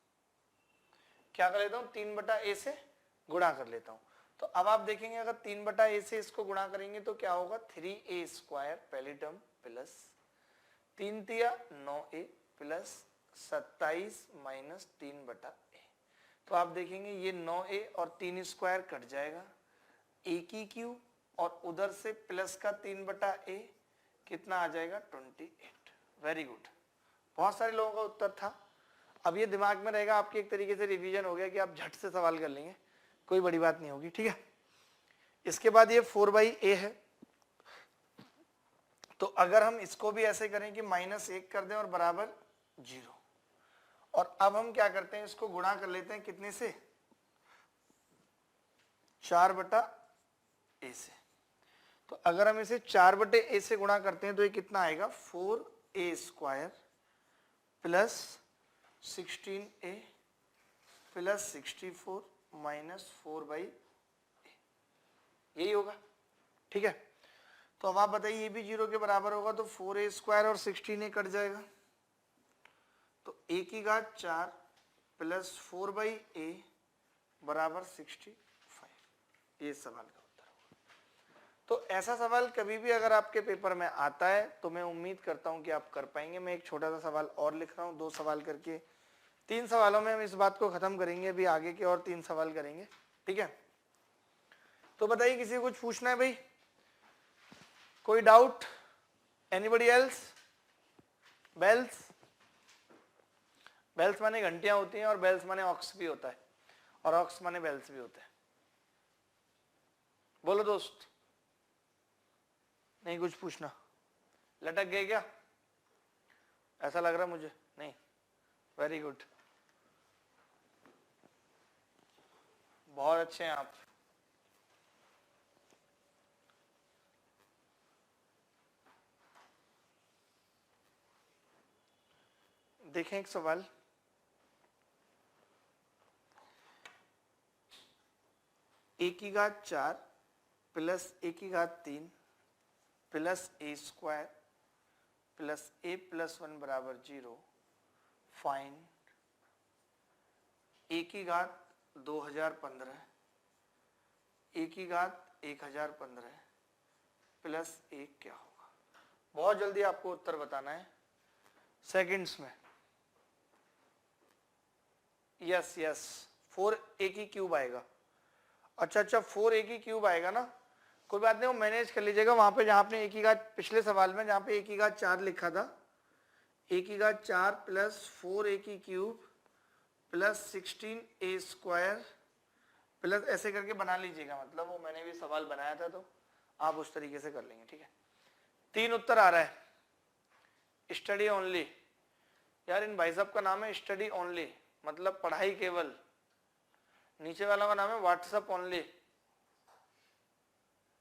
क्या कर लेता हूं? 3/a से गुणा कर लेता हूं। तो अब आप देखेंगे अगर 3/a से इसको गुणा करेंगे तो क्या होगा? 3a स्क्वायर पहली टर्म प्लस 3 तिया 9a प्लस 27 माइनस 3/a। तो आप देखेंगे ये 9a और 3 स्क्वायर कट जाएगा, a की क्यूब और उधर से प्लस का 3/a कितना आ जाएगा? 28। Very good. बहुत सारे लोगों का उत्तर था। अब ये दिमाग में रहेगा, आपकी एक तरीके से रिवीजन हो गया कि आप झट से सवाल कर लेंगे, कोई बड़ी बात नहीं होगी। ठीक है, इसके बाद ये 4/a है। तो अगर हम इसको भी ऐसे करें कि -1 कर दें और बराबर 0, और अब हम क्या करते हैं, इसको गुणा कर लेते हैं कितने से? 4/a से। तो अगर हम इसे 4/a से गुणा करते हैं तो ये कितना आएगा? 4a square plus 16a plus 64 minus 4/a, यही होगा। ठीक है, तो अब आप बताइए ये भी 0 के बराबर होगा, तो 4a स्क्वायर और 16a कट जाएगा, तो a की घात 4 प्लस 4/a बराबर 65। ये सवाल का उत्तर होगा। तो ऐसा सवाल कभी भी अगर आपके पेपर में आता है तो मैं उम्मीद करता हूं कि आप कर पाएंगे। मैं एक छोटा सा सवाल और लिख रहा हूं, 2 सवाल करके 3 सवालों में हम इस बात को खत्म करेंगे। अभी आगे के और 3 सवाल करेंगे। ठीक है, तो बताइए किसी को कुछ पूछना है भाई? कोई doubt? Anybody else? Bells, bells माने घंटियां होती हैं और बेल्स माने ऑक्स भी होता है और ऑक्स माने बेल्स भी होते हैं। बोलो दोस्त, नहीं कुछ पूछना? लटक गए क्या? ऐसा लग रहा मुझे। नहीं, वेरी गुड, बहुत अच्छे हैं आप। देखें एक सवाल, a की घात 4 प्लस a की घात 3 plus a square plus a plus 1 बराबर 0। फाइंड a की घात 2015 a की घात 1015 प्लस 1 क्या होगा? बहुत जल्दी आपको उत्तर बताना है, सेकंड्स में। यस यस, 4a की क्यूब आएगा। अच्छा 4a की क्यूब आएगा ना, कोई बात नहीं, वो मैनेज कर लीजिएगा। वहां पे जहां आपने a की घात, पिछले सवाल में जहां पे a की घात 4 लिखा था, a की घात 4 प्लस 4a की cube plus 16a square plus ऐसे करके बना लीजिएगा। मतलब वो मैंने भी सवाल बनाया था तो आप उस तरीके से कर लेंगे। ठीक है, 3 उत्तर आ रहा है। स्टडी ओनली, यार इन भाई साहब का नाम है स्टडी ओनली, मतलब पढ़ाई केवल। नीचे वालों का नाम है व्हाट्सएप ओनली।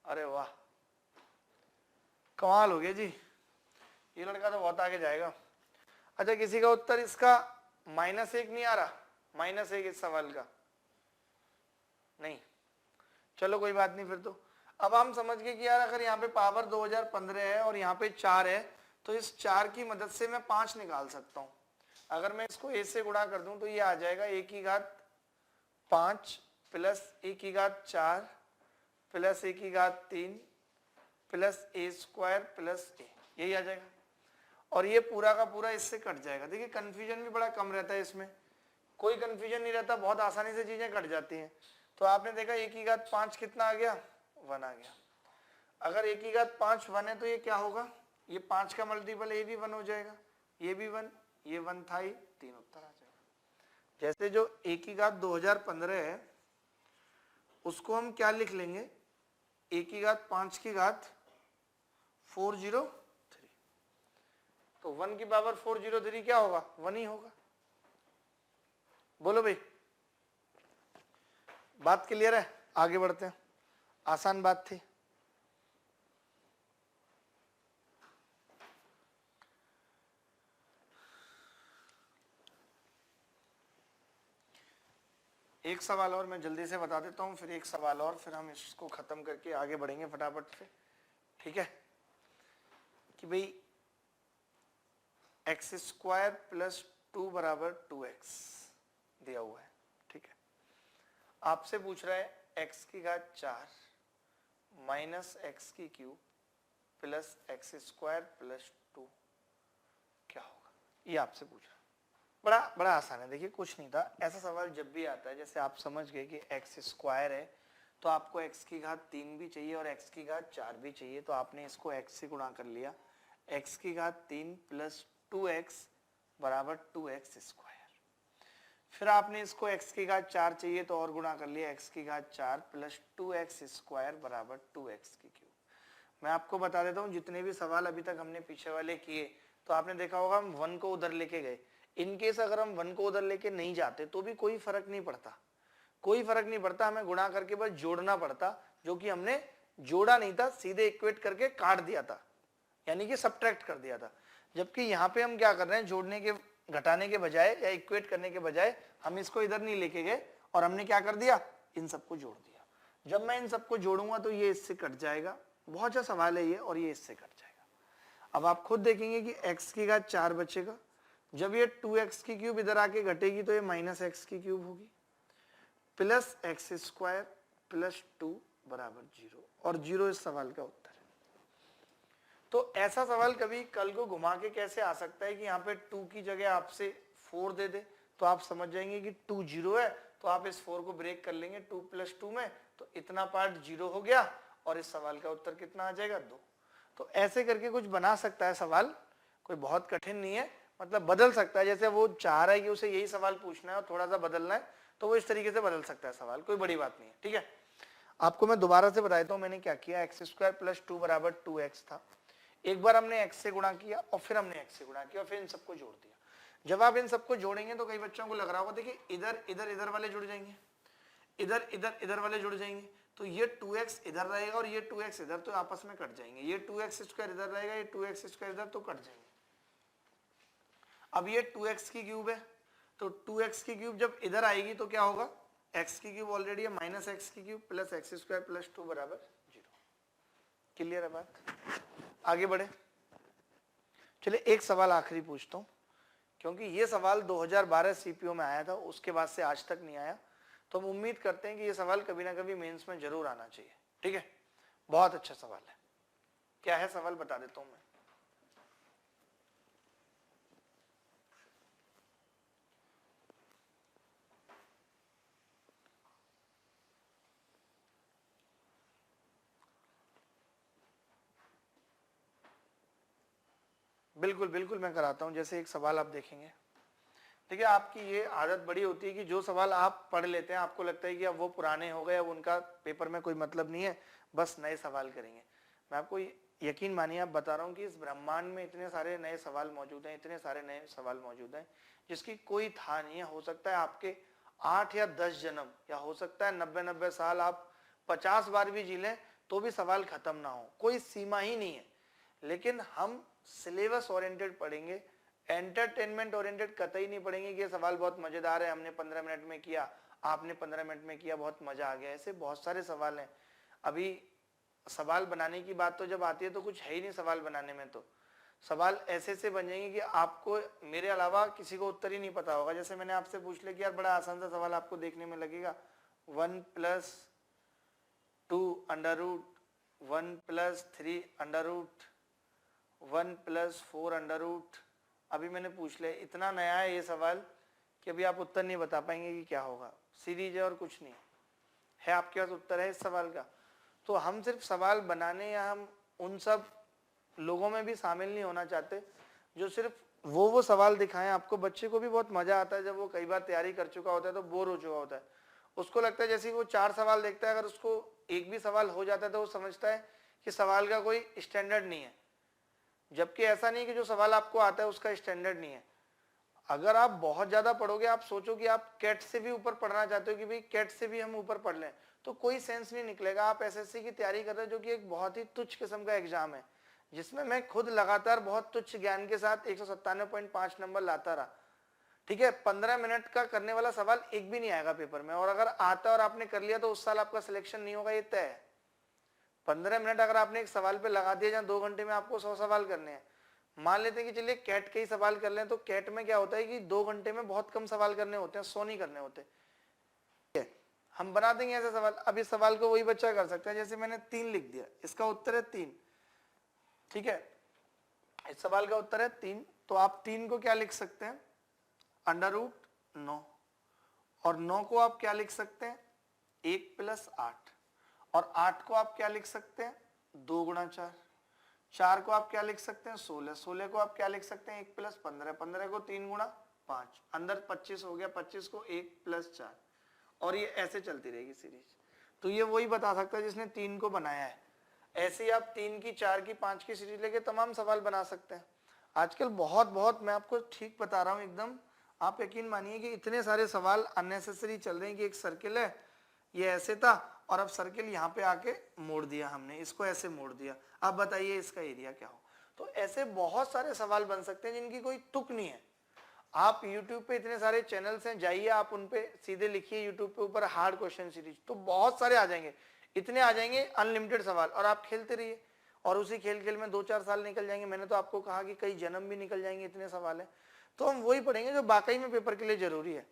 अरे वाह, कमाल हो गया जी, ये लड़का तो बहुत आगे जाएगा। अच्छा किसी का उत्तर इसका -1 नहीं आ रहा? -1 इस सवाल का नहीं, चलो कोई बात नहीं। फिर तो अब हम समझ गए कि यार अगर यहाँ पे पावर 2015 है और यहाँ पे 4 है, तो इस 4 की मदद से मैं 5 निकाल सकता हूँ। अगर मैं इसको a से गुणा कर दूं तो ये आ जाएगा a की घात 5 प्लस a की घात 4 प्लस a की घात 3 plus a square plus a, यही आ जाएगा। और ये पूरा का पूरा इससे कट जाएगा। देखिए कंफ्यूजन भी बड़ा कम रहता है इसमें कोई कंफ्यूजन नहीं रहता, बहुत आसानी से चीजें कट जाती हैं। तो आपने देखा a की घात 5 कितना आ गया, 1 आ गया। अगर a की घात 5 1 है तो ये क्या होगा, ये 5 का मल्टीपल ये भी 1 हो जाएगा, ये भी 1, ये 1 था ही, 3 उत्तर आ जाएगा। जैसे जो a की घात 2015 है उसको हम क्या लिख लेंगे, a की घात 5 की घात 403, तो 1 की पावर 403 क्या होगा, 1 ही होगा। बोलो भाई, बात क्लियर है? आगे बढ़ते हैं, आसान बात थी। एक सवाल और मैं जल्दी से बता देता हूं, फिर एक सवाल और, फिर हम इसको खत्म करके आगे बढ़ेंगे फटाफट से, ठीक है? कि भाई एक्स स्क्वायर प्लस 2 बराबर 2x दिया हुआ है, ठीक है? आपसे पूछ रहा है x की घात 4 माइनस एक्स की cube plus x square plus 2 क्या होगा, ये आपसे पूछ रहा है। बड़ा आसान है, देखिए कुछ नहीं था। ऐसा सवाल जब भी आता है, जैसे आप समझ गए कि एक्स स्क्वायर है तो आपको एक्स की घात 3 भी चाहिए और एक्स की घात 4 भी चाहिए, तो आपने इसको एक्स से गुणा कर लिया, एक्स की घात 3 प्लस 2x बराबर 2x स्क्वायर। फिर आपने इसको x की घात 4 चाहिए तो और गुणा कर लिया, x की घात 4 प्लस 2x स्क्वायर बराबर 2x की क्यूब। मैं आपको बता देता हूँ, जितने भी सवाल अभी तक हमने पीछे वाले किए तो आपने देखा होगा हम 1 को उधर लेके गए। इनकेस अगर हम 1 को उधर लेके नहीं जाते तो भी कोई फर्क नहीं पड़ता, कोई फर्क नहीं पड़ता, हमें गुणा करके बस जोड़ना पड़ता, जो कि हमने जोड़ा नहीं था, सीधे इक्वेट करके काट दिया था, यानी कि सब्ट्रैक्ट कर दिया था। जबकि यहाँ पे हम क्या कर रहे हैं, जोड़ने के घटाने के बजाय या इक्वेट करने के बजाय हम इसको इधर नहीं लेके गए और हमने क्या कर दिया, इन सबको जोड़ दिया। जब मैं इन सबको जोड़ूंगा तो ये इससे कट जाएगा, बहुत अच्छा सवाल है ये, और ये इससे कट जाएगा। अब आप खुद देखेंगे कि x की घात 4 बचेगा, जब ये 2x की क्यूब इधर आके घटेगी तो ये माइनस एक्स की क्यूब होगी, प्लस एक्स स्क्वायर प्लस 2 बराबर 0, और 0 इस सवाल का उत्तर है। तो ऐसा सवाल कभी कल को घुमा के कैसे आ सकता है कि यहाँ पे 2 की जगह आपसे 4 दे दे, तो आप समझ जाएंगे कि 2 0 है, तो आप इस 4 को ब्रेक कर लेंगे 2 प्लस 2 में, तो इतना पार्ट 0 हो गया और इस सवाल का उत्तर कितना आ जाएगा, 2। तो ऐसे करके कुछ बना सकता है सवाल, कोई बहुत कठिन नहीं है, मतलब बदल सकता है। जैसे वो चाह रहा है कि उसे यही सवाल पूछना है और थोड़ा सा बदलना है, तो वो इस तरीके से बदल सकता है सवाल, कोई बड़ी बात नहीं है, ठीक है? आपको मैं दोबारा से बता देता हूँ मैंने क्या किया। एक्स स्क्वायर प्लस 2 बराबर 2x था, एक बार हमने x से गुणा किया और फिर हमने x से गुणा किया और फिर इन सबको जोड़ दिया। जब आप इन सबको जोड़ेंगे तो कई बच्चों को लग रहा होगा, देखिए इधर इधर इधर वाले जुड़ जाएंगे, इधर इधर इधर वाले जुड़ जाएंगे, तो ये 2x इधर रहेगा और ये 2x इधर, तो आपस में कट जाएंगे। ये 2x स्क्वायर इधर रहेगा, ये 2x स्क्वायर इधर, तो कट जाएंगे। अब ये 2x की क्यूब है, तो 2x की क्यूब जब इधर आएगी तो क्या होगा, x की क्यूब ऑलरेडी है, माइनस एक्स की cube plus x square plus 2 बराबर 0। क्लियर है बात? आगे बढ़े, चलिए एक सवाल आखिरी पूछता हूं, क्योंकि ये सवाल 2012 सीपीओ में आया था, उसके बाद से आज तक नहीं आया, तो हम उम्मीद करते हैं कि ये सवाल कभी ना कभी मेंस में जरूर आना चाहिए, ठीक है? बहुत अच्छा सवाल है। क्या है सवाल, बता देता हूं मैं। बिल्कुल बिल्कुल मैं कराता हूं। जैसे एक सवाल आप देखेंगे, देखिए आपकी ये आदत बड़ी होती है कि जो सवाल आप पढ़ लेते हैं आपको लगता है कि अब वो पुराने हो गए, अब उनका पेपर में कोई मतलब नहीं है, बस नए सवाल करेंगे। मैं आपको यकीन मानिए, आप बता रहा हूँ कि इस ब्रह्मांड में इतने सारे नए सवाल मौजूद हैं, इतने सारे नए सवाल मौजूद हैं जिसकी कोई था नहीं है। हो सकता है आपके 8 या 10 जन्म, या हो सकता है 90-90 साल आप 50 बार भी जी लें तो भी सवाल खत्म ना हो, कोई सीमा ही नहीं है। लेकिन हम सिलेबस ओरिएंटेड पढ़ेंगे, एंटरटेनमेंट ओरिएंटेड कतई नहीं पढ़ेंगे कि ये सवाल बहुत मजेदार है, हमने 15 मिनट में किया, आपने 15 मिनट में किया, बहुत मजा आ गया। ऐसे बहुत सारे सवाल हैं। अभी सवाल बनाने की बात तो जब आती है तो कुछ है ही नहीं सवाल बनाने में, तो सवाल ऐसे से बन जाएंगे कि आपको मेरे अलावा किसी को उत्तर ही नहीं पता होगा। जैसे मैंने आपसे पूछ लिया कि यार बड़ा आसान सा सवाल आपको देखने में लगेगा, 1 + 2 under root 1 + 3 under root 1 + 4 under root. अभी मैंने पूछ लिया, इतना नया है ये सवाल कि अभी आप उत्तर नहीं बता पाएंगे कि क्या होगा, सीरीज है और कुछ नहीं है, आपके पास उत्तर है इस सवाल का। तो हम सिर्फ सवाल बनाने या हम उन सब लोगों में भी शामिल नहीं होना चाहते जो सिर्फ वो सवाल दिखाएं आपको। बच्चे को भी बहुत मजा आता है जब वो कई बार तैयारी कर चुका होता है तो बोर हो चुका होता है, उसको लगता है जैसे वो 4 सवाल देखता है, अगर उसको एक भी सवाल हो जाता है तो वो समझता है कि सवाल का कोई स्टैंडर्ड नहीं है, जबकि ऐसा नहीं कि जो सवाल आपको आता है उसका स्टैंडर्ड नहीं है। अगर आप बहुत ज्यादा पढ़ोगे, आप सोचो कि आप कैट से भी ऊपर पढ़ना चाहते हो कि भाई कैट से भी हम ऊपर पढ़ लें, तो कोई सेंस नहीं निकलेगा। आप एसएससी की तैयारी कर रहे हो जो कि एक बहुत ही तुच्छ किस्म का एग्जाम है, जिसमें मैं खुद लगातार बहुत तुच्छ ज्ञान के साथ 197.5 नंबर लाता रहा, ठीक है। 15 मिनट का करने वाला सवाल एक भी नहीं आएगा पेपर में, और अगर आता और आपने कर लिया तो उस साल आपका सिलेक्शन नहीं होगा, ये तय है। 15 मिनट अगर आपने एक सवाल पे लगा दिया, जहां 2 घंटे में आपको 100 सवाल करने हैं, मान लेते हैं कि चलिए कैट के ही सवाल कर लें, तो कैट में क्या होता है कि 2 घंटे में बहुत कम सवाल करने होते हैं, 100 नहीं करने होते। हम बना देंगे ऐसे सवाल। अब इस सवाल को वही बच्चा कर सकता है, जैसे मैंने 3 लिख दिया, इसका उत्तर है 3, ठीक है। इस सवाल का उत्तर है 3, तो आप 3 को क्या लिख सकते हैं, √9, और 9 को आप क्या लिख सकते हैं, 1 + 8, और 8 को आप क्या लिख सकते हैं, 2 × 4, 4 को आप क्या लिख सकते हैं, 16, 16 को आप क्या लिख सकते हैं, 1 + 15, 15 को 3 × 5, अंदर 25 हो गया, 25 को 1 + 4, और ये ऐसे चलती रहेगी सीरीज। तो ये वही बता सकता है जिसने 3 को बनाया है। ऐसे ही आप 3 की, 4 की, 5 की सीरीज लेके तमाम सवाल बना सकते हैं। आजकल बहुत मैं आपको ठीक बता रहा हूँ एकदम, आप यकीन मानिए कि इतने सारे सवाल अननेसेसरी चल रहे हैं कि एक सर्किल है, ये ऐसे था और अब सर्किल यहाँ पे आके मोड़ दिया हमने, इसको ऐसे मोड़ दिया, अब बताइए इसका एरिया क्या हो। तो ऐसे बहुत सारे सवाल बन सकते हैं जिनकी कोई तुक नहीं है। आप YouTube पे इतने सारे चैनल्स हैं, जाइए आप उन पे सीधे लिखिए YouTube पे ऊपर हार्ड क्वेश्चन सीरीज, तो बहुत सारे आ जाएंगे, इतने आ जाएंगे अनलिमिटेड सवाल, और आप खेलते रहिए और उसी खेल में 2-4 साल निकल जाएंगे। मैंने तो आपको कहा कि कई जन्म भी निकल जाएंगे, इतने सवाल है। तो हम वही पढ़ेंगे जो वाकई में पेपर के लिए जरूरी है।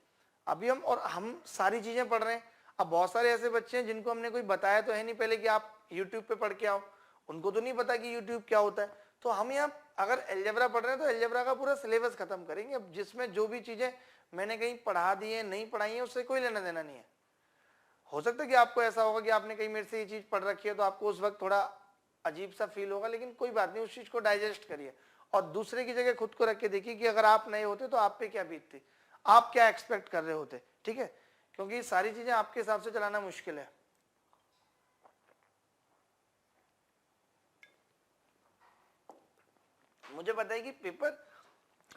अभी हम सारी चीजें पढ़ रहे हैं। अब बहुत सारे ऐसे बच्चे हैं जिनको हमने कोई बताया तो है नहीं पहले कि आप यूट्यूब पे पढ़ के आओ, उनको तो नहीं पता कि यूट्यूब क्या होता है। तो हम यहाँ अगर अलजेब्रा पढ़ रहे हैं तो अलजेब्रा का पूरा सिलेबस खत्म करेंगे। अब जिसमें जो भी चीजें मैंने कहीं पढ़ा दी है, नहीं पढ़ाई है, उससे कोई लेना देना नहीं है। हो सकता है कि आपको ऐसा होगा कि आपने कहीं मेरे से ये चीज पढ़ रखी है तो आपको उस वक्त थोड़ा अजीब सा फील होगा, लेकिन कोई बात नहीं, उस चीज को डाइजेस्ट करिए और दूसरे की जगह खुद को रख के देखिए कि अगर आप नहीं होते तो आप पे क्या बीतती, आप क्या एक्सपेक्ट कर रहे होते, ठीक है। क्योंकि सारी चीजें आपके हिसाब से चलाना मुश्किल है। मुझे पता है कि पेपर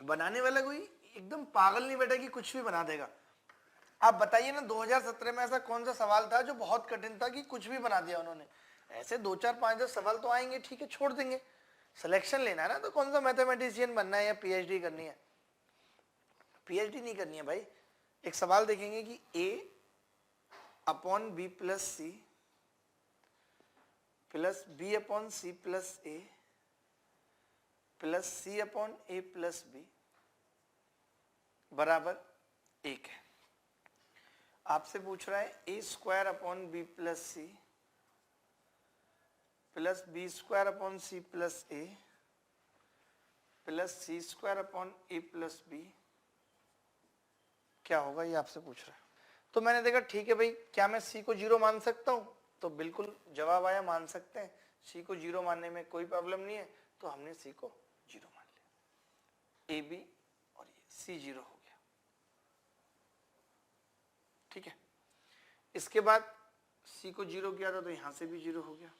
बनाने वाला कोई एकदम पागल नहीं बैठा कि कुछ भी बना देगा। आप बताइए ना 2017 में ऐसा कौन सा सवाल था जो बहुत कठिन था कि कुछ भी बना दिया उन्होंने। ऐसे 2, 4, 5, 10 सवाल तो आएंगे, ठीक है, छोड़ देंगे। सिलेक्शन लेना है ना, तो कौन सा मैथमेटिशियन बनना है या पीएचडी करनी है। पीएचडी नहीं करनी है भाई। एक सवाल देखेंगे कि A/B + C + B/C + A + C/A + B बराबर 1 है। आपसे पूछ रहा है A² B + C + B² C + A + C² A + B क्या होगा, ये आपसे पूछ रहा है। तो मैंने देखा ठीक है भाई, क्या मैं C को 0 मान सकता हूं, तो बिल्कुल जवाब आया मान सकते हैं। C को 0 मानने में कोई प्रॉब्लम नहीं है, तो हमने C को 0 मान लिया। AB और ये C 0 हो गया, ठीक है। इसके बाद C को 0 किया था तो यहां से भी 0 हो गया।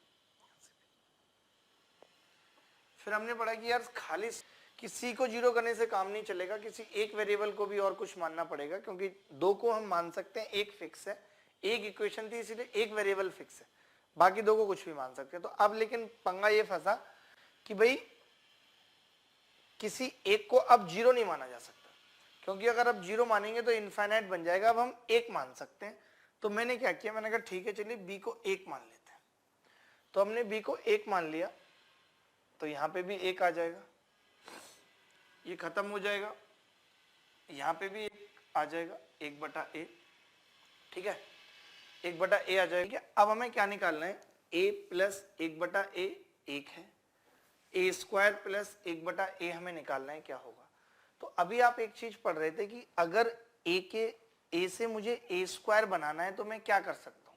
फिर हमने पढ़ा कि यार खाली कि C को 0 करने से काम नहीं चलेगा, किसी एक वेरिएबल को भी और कुछ मानना पड़ेगा, क्योंकि 2 को हम मान सकते हैं, एक फिक्स है, एक इक्वेशन थी इसीलिए एक वेरिएबल फिक्स है, बाकी 2 को कुछ भी मान सकते हैं। तो अब लेकिन पंगा ये फंसा कि भाई किसी एक को अब 0 नहीं माना जा सकता, क्योंकि अगर अब 0 मानेंगे तो इनफाइनाइट बन जाएगा। अब हम 1 मान सकते हैं। तो मैंने क्या किया, मैंने कहा ठीक है चलिए B को 1 मान लेते हैं। तो हमने B को 1 मान लिया, तो यहां पे भी 1 आ जाएगा, ये खत्म हो जाएगा, यहां पे भी 1 आ जाएगा, 1/A, ठीक है, 1/A आ जाएगा। अब हमें क्या निकालना है, A + 1/A 1 है, A² + 1/A हमें निकालना है, क्या होगा। तो अभी आप एक चीज पढ़ रहे थे कि अगर ए से मुझे ए स्क्वायर बनाना है तो मैं क्या कर सकता हूं,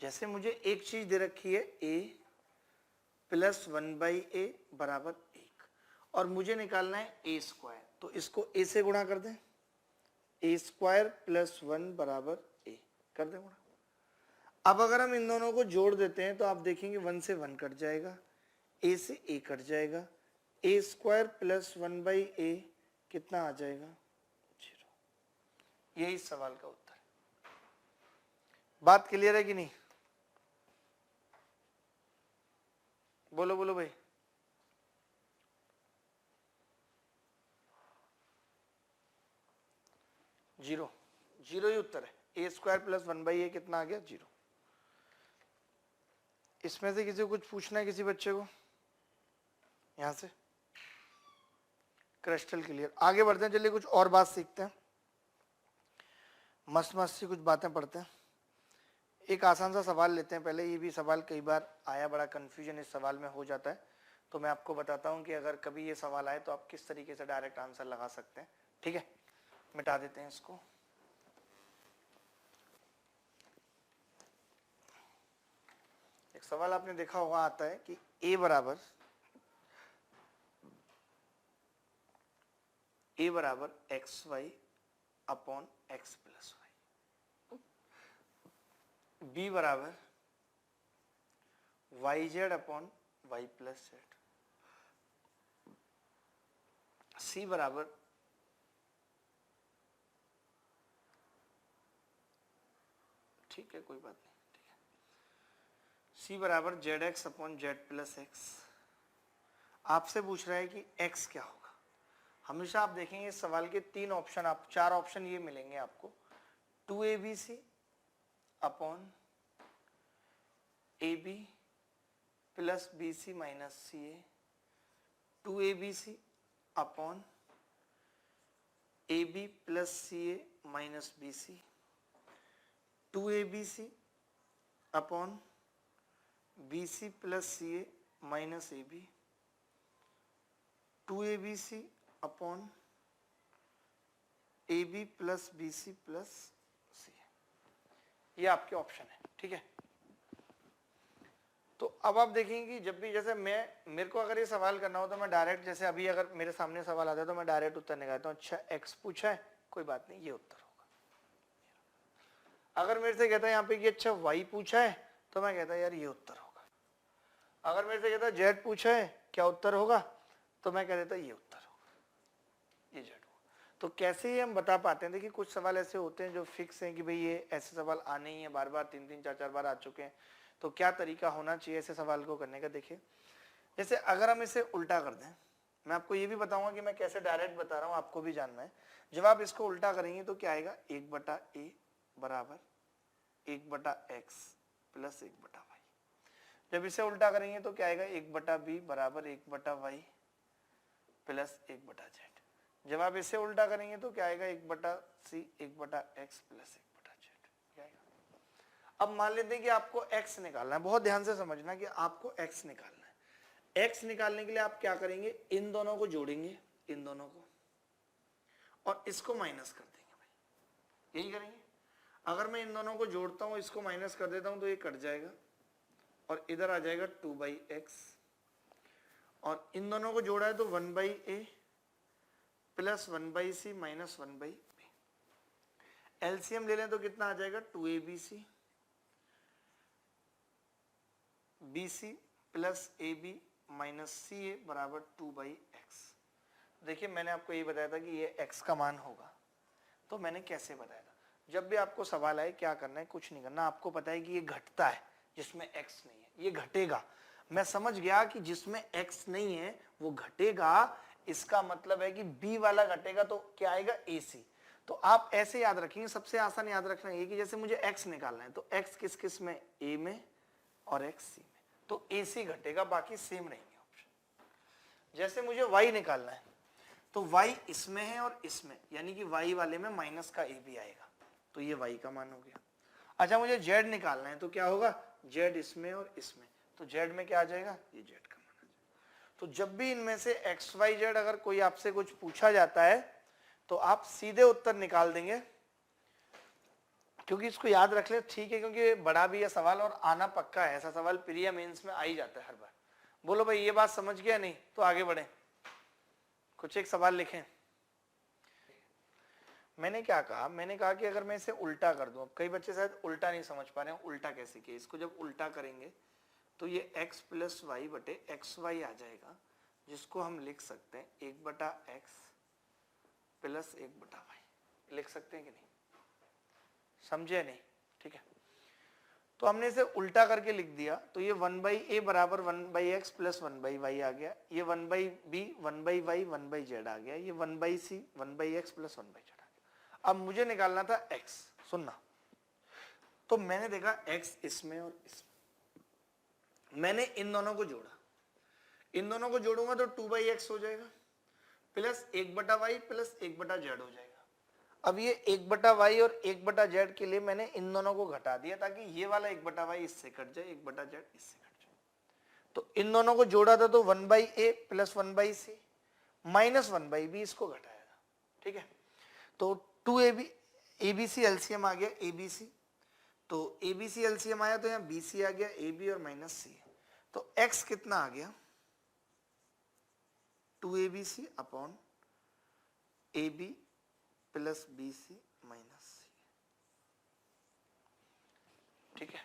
जैसे मुझे एक चीज दे रखी है ए प्लस 1/a बराबर 1 और मुझे निकालना है ए स्क्वायर, तो इसको ए से गुणा कर दें, ए स्क्वायर प्लस 1 बराबर ए कर दें गुणा। अब अगर हम इन दोनों को जोड़ देते हैं तो आप देखेंगे 1 से 1 कट जाएगा, ए से ए कट जाएगा, ए स्क्वायर प्लस 1/a कितना आ जाएगा 0। यही सवाल का उत्तर है। बात क्लियर है कि नहीं? बोलो बोलो भाई। जीरो, जीरो ही उत्तर है। ए स्क्वायर प्लस 1/a कितना आ गया 0। इसमें से किसी को कुछ पूछना है, किसी बच्चे को? यहां से क्रिस्टल क्लियर। आगे बढ़ते हैं, चलिए कुछ और बात सीखते हैं, मस्त मस्त सी कुछ बातें पढ़ते हैं। एक आसान सा सवाल लेते हैं पहले। ये भी सवाल कई बार आया, बड़ा कंफ्यूजन इस सवाल में हो जाता है, तो मैं आपको बताता हूं कि अगर कभी ये सवाल आए तो आप किस तरीके से डायरेक्ट आंसर लगा सकते हैं। ठीक है, मिटा देते हैं इसको। एक सवाल आपने देखा होगा आता है कि a बराबर x y upon x plus y, b बराबर y z upon y plus z, c बराबर ठीक है कोई बात नहीं, ठीक है, c बराबर Z x upon Z plus x. आपसे पूछ रहा है कि x क्या होगा। हमेशा आप देखेंगे इस सवाल के तीन ऑप्शन, आप चार ऑप्शन ये मिलेंगे आपको, 2abc upon ab plus bc minus ca, 2abc upon ab plus ca minus bc, 2abc upon bc plus ca minus ab, 2abc upon ab plus bc plus ca। ये आपके ऑप्शन है, ठीक है। तो अब आप देखेंगे कि जब भी जैसे मेरे को अगर ये सवाल करना हो तो मैं डायरेक्ट, जैसे अभी अगर मेरे सामने सवाल आता है तो मैं डायरेक्ट उत्तर निकालता हूँ। अच्छा x पूछा है, कोई बात नहीं, ये उत्तर होगा। अगर मेरे से कहता है यहाँ पे कि अच्छा y पूछा है, तो मैं कहता यार ये उत्तर होगा। अगर मेरे से कहता z पूछा है क्या उत्तर होगा, तो मैं कह देता ये उत्तर होगा, ये z होगा। तो कैसे ये हम बता पाते हैं? देखिए कुछ सवाल ऐसे होते हैं जो फिक्स हैं कि भाई ये ऐसे सवाल आने ही है, बार बार 3-3 4-4 बार आ चुके हैं, तो क्या तरीका होना चाहिए ऐसे सवाल को करने का। देखिए जैसे अगर हम इसे उल्टा कर दें, मैं आपको ये भी बताऊंगा कि मैं कैसे डायरेक्ट बता रहा हूँ, आपको भी जानना है। जब आप इसको उल्टा करेंगे तो क्या आएगा, 1/a बराबर 1/x प्लस 1/y। जब इसे उल्टा करेंगे तो क्या आएगा, 1/b बराबर 1/y प्लस 1/z। जब आप इसे उल्टा करेंगे तो क्या आएगा, 1/c 1/x प्लस 1/z। अब मान लेते हैं कि आपको x निकालना है, बहुत ध्यान से समझना कि आपको x निकालना है। x निकालने के लिए आप क्या करेंगे, इन दोनों को जोड़ेंगे, इन दोनों को, और इसको माइनस कर देंगे भाई, यही करेंगे। अगर मैं इन दोनों को जोड़ता हूं, इसको माइनस कर देता हूं तो ये कट जाएगा और इधर आ जाएगा 2/x, और इन दोनों को जोड़ा है तो 1/a plus 1/c minus 1/b। LCM ले लें तो कितना आ जाएगा, 2abc bc plus ab minus ca बराबर 2/x। देखिए मैंने आपको ये बताया था कि ये x का मान होगा, तो मैंने कैसे बताया था। जब भी आपको सवाल आए क्या करना है, कुछ नहीं करना, आपको पता है कि ये घटता है जिसमें x नहीं है, ये घटेगा। मैं समझ गया कि जिसमें x नहीं है वो घटेगा, इसका मतलब है कि b वाला घटेगा, तो क्या आएगा, ac। तो आप ऐसे याद रखेंगे, सबसे आसान याद रखना ये कि जैसे मुझे x निकालना है तो x किस किस में, a में और x c में, तो ac घटेगा, बाकी सेम रहेंगे ऑप्शन। जैसे मुझे y निकालना है तो y इसमें है और इसमें, यानी कि y वाले में माइनस का a भी आएगा, तो ये y का मान हो गया। अच्छा मुझे z निकालना है तो क्या होगा, z इसमें और इसमें, तो z में क्या आ जाएगा, ये z का मान आ जाएगा। तो जब भी इनमें से x y z अगर कोई आपसे कुछ पूछा जाता है तो आप सीधे उत्तर निकाल देंगे, क्योंकि इसको याद रख ले, ठीक है, क्योंकि बड़ा भी है सवाल और आना पक्का है, ऐसा सवाल प्रिया मेंस में आ ही जाता है हर बार। बोलो भाई ये बात समझ गया नहीं तो आगे बढ़े, कुछ एक सवाल लिखें। मैंने क्या कहा, मैंने कहा कि अगर मैं इसे उल्टा कर दूं, अब कई बच्चे शायद उल्टा नहीं समझ पा रहे हैं, उल्टा कैसे किया, इसको जब उल्टा करेंगे तो ये x प्लस वाई बटे एक्स वाई आ जाएगा, जिसको हम लिख सकते हैं 1/x प्लस 1/y, लिख सकते हैं कि नहीं, समझे नहीं, ठीक है। तो हमने इसे उल्टा करके लिख दिया, तो ये 1/a बराबर 1/x प्लस 1/y आ गया, ये 1/b 1/y 1/z आ गया, ये 1/c 1/x प्लस 1/z आ गया। अब मुझे निकालना था x, सुनना, तो मैंने देखा x इसमें और इसमें, मैंने इन दोनों को जोड़ा, इन दोनों को जोड़ूंगा तो 2/x हो जाएगा प्लस 1/y प्लस 1/z हो जाएगा। अब ये 1/y और 1/z के लिए मैंने इन दोनों को घटा दिया ताकि ये वाला 1/y इससे कट जाए, 1/z इससे कट जाए। तो इन दोनों को जोड़ा था तो 1/a plus 1/c minus 1/b इसको घटाएगा, ठीक है। तो 2ab abc एलसीएम आ गया abc, तो abc एलसीएम आया तो यहाँ bc आ गया, ab और माइनस c, तो x कितना आ गया 2abc upon ab plus bc minus c, ठीक है।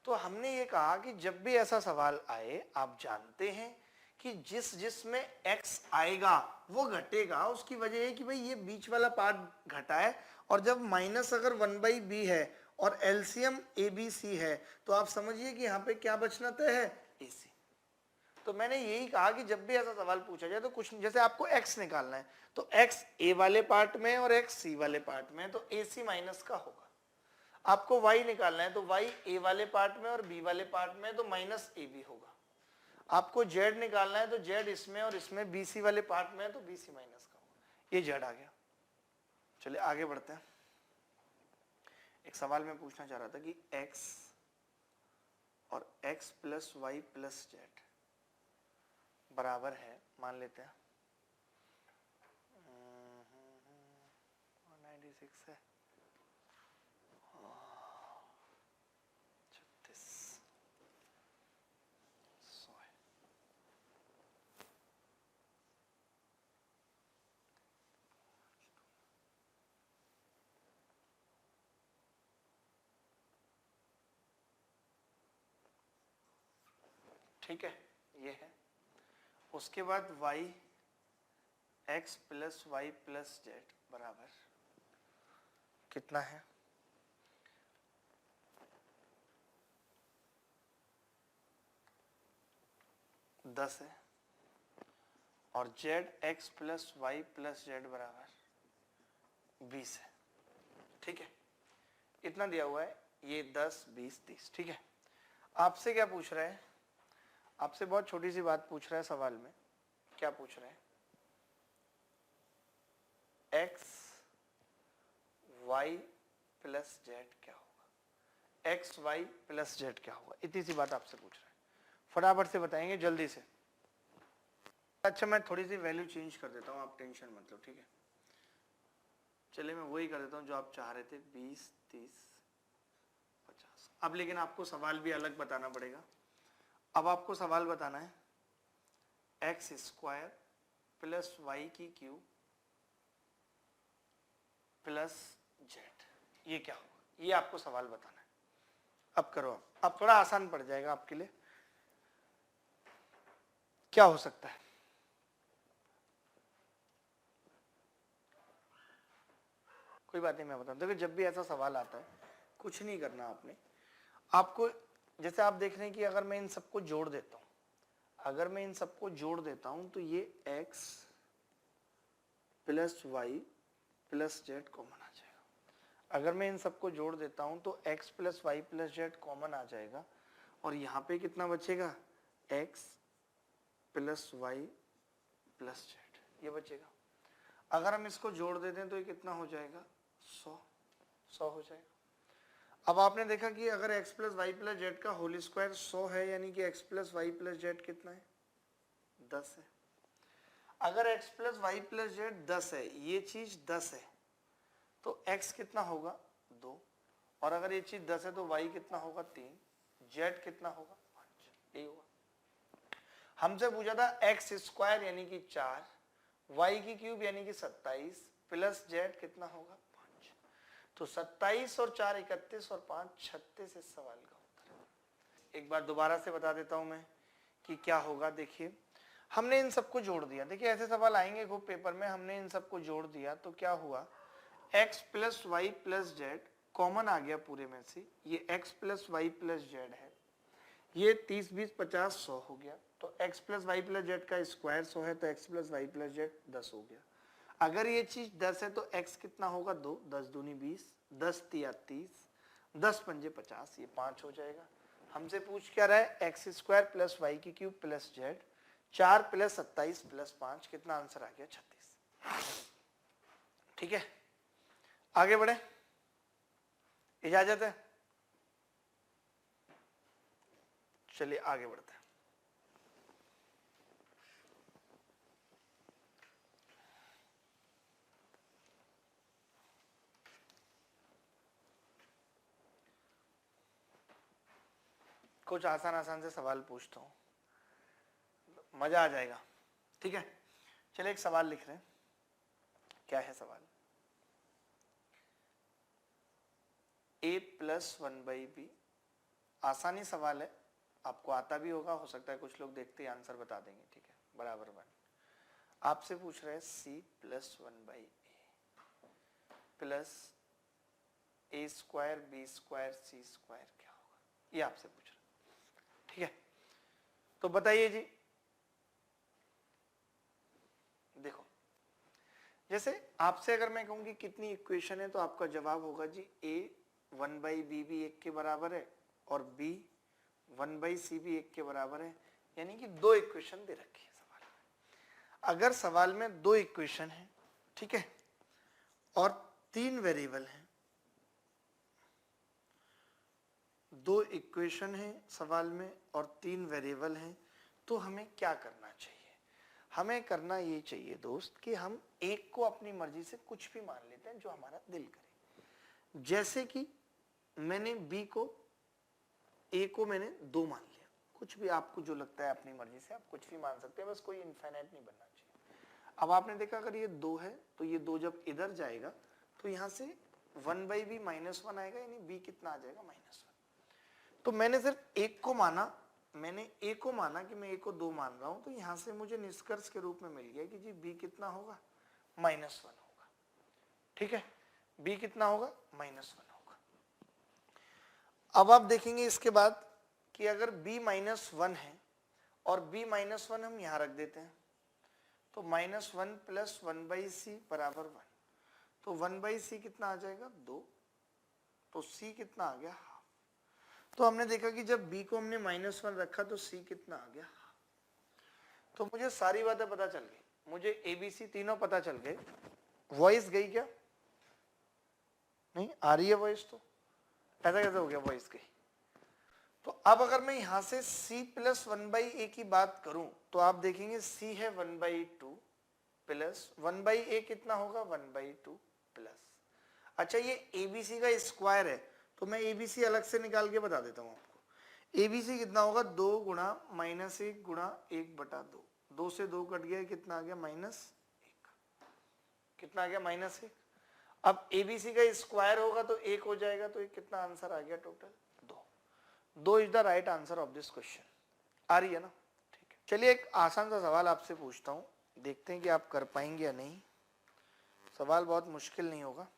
तो हमने ये कहा कि जब भी ऐसा सवाल आए, आप जानते हैं कि जिसमें x आएगा वो घटेगा, उसकी वजह है कि भाई ये बीच वाला पार्ट घटा है, और जब माइनस अगर 1/b है और एलसीएम abc है तो आप समझिए कि यहाँ पे क्या बचना तय है, ac। तो मैंने यही कहा कि जब भी ऐसा सवाल पूछा जाए तो कुछ, जैसे आपको x निकालना है तो x a वाले पार्ट में और x c वाले पार्ट में, तो ac माइनस का होगा। आपको y निकालना है तो y a वाले पार्ट में और b वाले पार्ट में, तो माइनस ab होगा। आपको z निकालना है तो z इसमें और इसमें bc वाले पार्ट में है तो bc माइनस का होगा। ये z आ गया। चलिए आगे बढ़ते हैं। एक सवाल मैं पूछना चाह रहा था कि x और x plus y plus z बराबर है, मान लेते हैं 96 है, 36 100 है। ठीक है, ये है। उसके बाद y x plus y plus z बराबर कितना है, दस है, और z x plus y plus z बराबर 20 है, ठीक है। इतना दिया हुआ है, ये 10 20 30, ठीक है। आपसे क्या पूछ रहा है, आपसे बहुत छोटी सी बात पूछ रहा है सवाल में, क्या पूछ रहे हैं, एक्स वाई प्लस जेड क्या होगा, एक्स वाई प्लस जेड क्या होगा, इतनी सी बात आपसे पूछ रहा है। फटाफट से बताएंगे जल्दी से। अच्छा मैं थोड़ी सी वैल्यू चेंज कर देता हूँ, आप टेंशन मत लो, ठीक है। चलिए मैं वही कर देता हूँ जो आप चाह रहे थे, 20 30 50। अब लेकिन आपको सवाल भी अलग बताना पड़ेगा। अब आपको सवाल बताना है एक्स स्क्वायर प्लस वाई की क्यूब प्लस जेड, ये क्या होगा, ये आपको सवाल बताना है। अब करो, अब थोड़ा आसान पड़ जाएगा आपके लिए। क्या हो सकता है, कोई बात नहीं, मैं बताऊं। देखो जब भी ऐसा सवाल आता है कुछ नहीं करना आपने, आपको जैसे आप देख रहे हैं कि अगर मैं इन सबको जोड़ देता हूं, अगर मैं इन सबको जोड़ देता हूं तो ये x plus y plus z common आ जाएगा। अगर मैं इन सबको जोड़ देता हूं तो x plus y plus z common आ जाएगा, और यहाँ पे कितना बचेगा, x plus y plus z, ये बचेगा। अगर हम इसको जोड़ देते हैं तो ये कितना हो जाएगा, 100 हो जाएगा। अब आपने देखा कि अगर x plus y plus z का होल स्क्वायर 100 है, यानी कि x plus y plus z कितना है, 10 है। अगर x plus y plus z 10 है, ये चीज 10 है, तो x कितना होगा 2, और अगर ये चीज 10 है तो y कितना होगा 3, z कितना होगा 5, यही होगा। हमसे पूछा था x स्क्वायर यानी कि 4, y की क्यूब यानी कि 27 प्लस z कितना होगा 5, तो 27 और 4 31 और 5 36 इस सवाल का उत्तर है। एक बार दोबारा से बता देता हूं मैं कि क्या होगा। देखिए हमने इन सबको जोड़ दिया, देखिए ऐसे सवाल आएंगे खूब पेपर में, हमने इन सबको जोड़ दिया तो क्या हुआ, x plus y plus z common आ गया पूरे में से, ये x plus y plus z है, ये 30 20 50 100 हो गया, तो x plus y plus z का स्क्वायर 100 है, तो x plus y plus z 10 हो गया। अगर ये चीज 10 है तो x कितना होगा 2, 10 दूनी 20, 10 तिया 30, 10 पंजे 50, ये 5 हो जाएगा। हमसे पूछ क्या रहा है, एक्स स्क्वायर प्लस वाई की cube plus Z, 4 plus 27 plus 5, कितना आंसर आ गया 36। ठीक है, आगे बढ़े, इजाजत है, चलिए आगे बढ़ते हैं। कुछ आसान आसान से सवाल पूछता हूं, मजा आ जाएगा। ठीक है, चलिए एक सवाल लिख रहे हैं, क्या है सवाल, a प्लस 1/b, आसानी सवाल है, आपको आता भी होगा, हो सकता है कुछ लोग देखते ही आंसर बता देंगे। ठीक है, बराबर 1, आपसे पूछ रहे हैं c plus 1/a plus a square b square c square क्या होगा, ये आपसे पूछ रहे हैं। ठीक है, तो बताइए जी, देखो जैसे आपसे अगर मैं कहूं कि कितनी इक्वेशन है, तो आपका जवाब होगा जी a 1/b भी 1 के बराबर है और b 1/c भी 1 के बराबर है, यानी कि 2 इक्वेशन दे रखी है सवाल में। अगर सवाल में 2 इक्वेशन है, ठीक है, और 3 वेरिएबल हैं, 2 इक्वेशन है सवाल में और 3 वेरिएबल हैं, तो हमें क्या करना चाहिए, हमें करना ये चाहिए दोस्त कि हम एक को अपनी मर्जी से कुछ भी मान लेते हैं जो हमारा दिल करे। जैसे कि मैंने b को, a को मैंने 2 मान लिया, कुछ भी आपको जो लगता है अपनी मर्जी से आप कुछ भी मान सकते हैं, बस कोई इनफाइनाइट नहीं बनना चाहिए। अब आपने देखा अगर ये 2 है तो ये 2 जब इधर जाएगा तो यहां से 1/b -1 आएगा, यानी b कितना आ जाएगा -1। तो मैंने सिर्फ एक को माना, मैंने a को माना कि मैं a को 2 मान रहा हूं, तो यहां से मुझे निष्कर्ष के रूप में मिल गया कि जी b कितना होगा -1 होगा। ठीक है, b कितना होगा -1 होगा। अब आप देखेंगे इसके बाद कि अगर b -1 है और b -1 हम यहां रख देते हैं, तो -1 प्लस 1/c बराबर 1, तो 1/c कितना आ जाएगा 2, तो c कितना आ गया हाफ। तो हमने देखा कि जब b को हमने -1 रखा तो c कितना आ गया, तो मुझे सारी बातें पता चल गई, मुझे ABC तीनों पता चल गए। वॉइस गई क्या, नहीं आ रही है वॉइस, तो ऐसा कैसे हो गया वॉइस गई। तो अब अगर मैं यहां से c प्लस 1/a की बात करूं तो आप देखेंगे c है 1/2 प्लस 1/a कितना होगा 1/2 प्लस, अच्छा ये ABC का स्क्वायर है, तो मैं ABC अलग से निकाल के बता देता हूं आपको। ABC कितना होगा 2 गुणा -1 गुणा 1/2, 2 से 2 कट गया, कितना आ गया -1, कितना आ गया -1। अब ABC का स्क्वायर होगा तो 1 हो जाएगा, तो एक कितना आंसर आ गया total 2 is the right answer of this question. आ रही है ना, ठीक है। चलिए एक आसान सा सवाल आपसे पूछता हूं, देखते हैं कि आप कर पाएंगे या नहीं। सवाल बहुत मुश्किल नहीं होगा,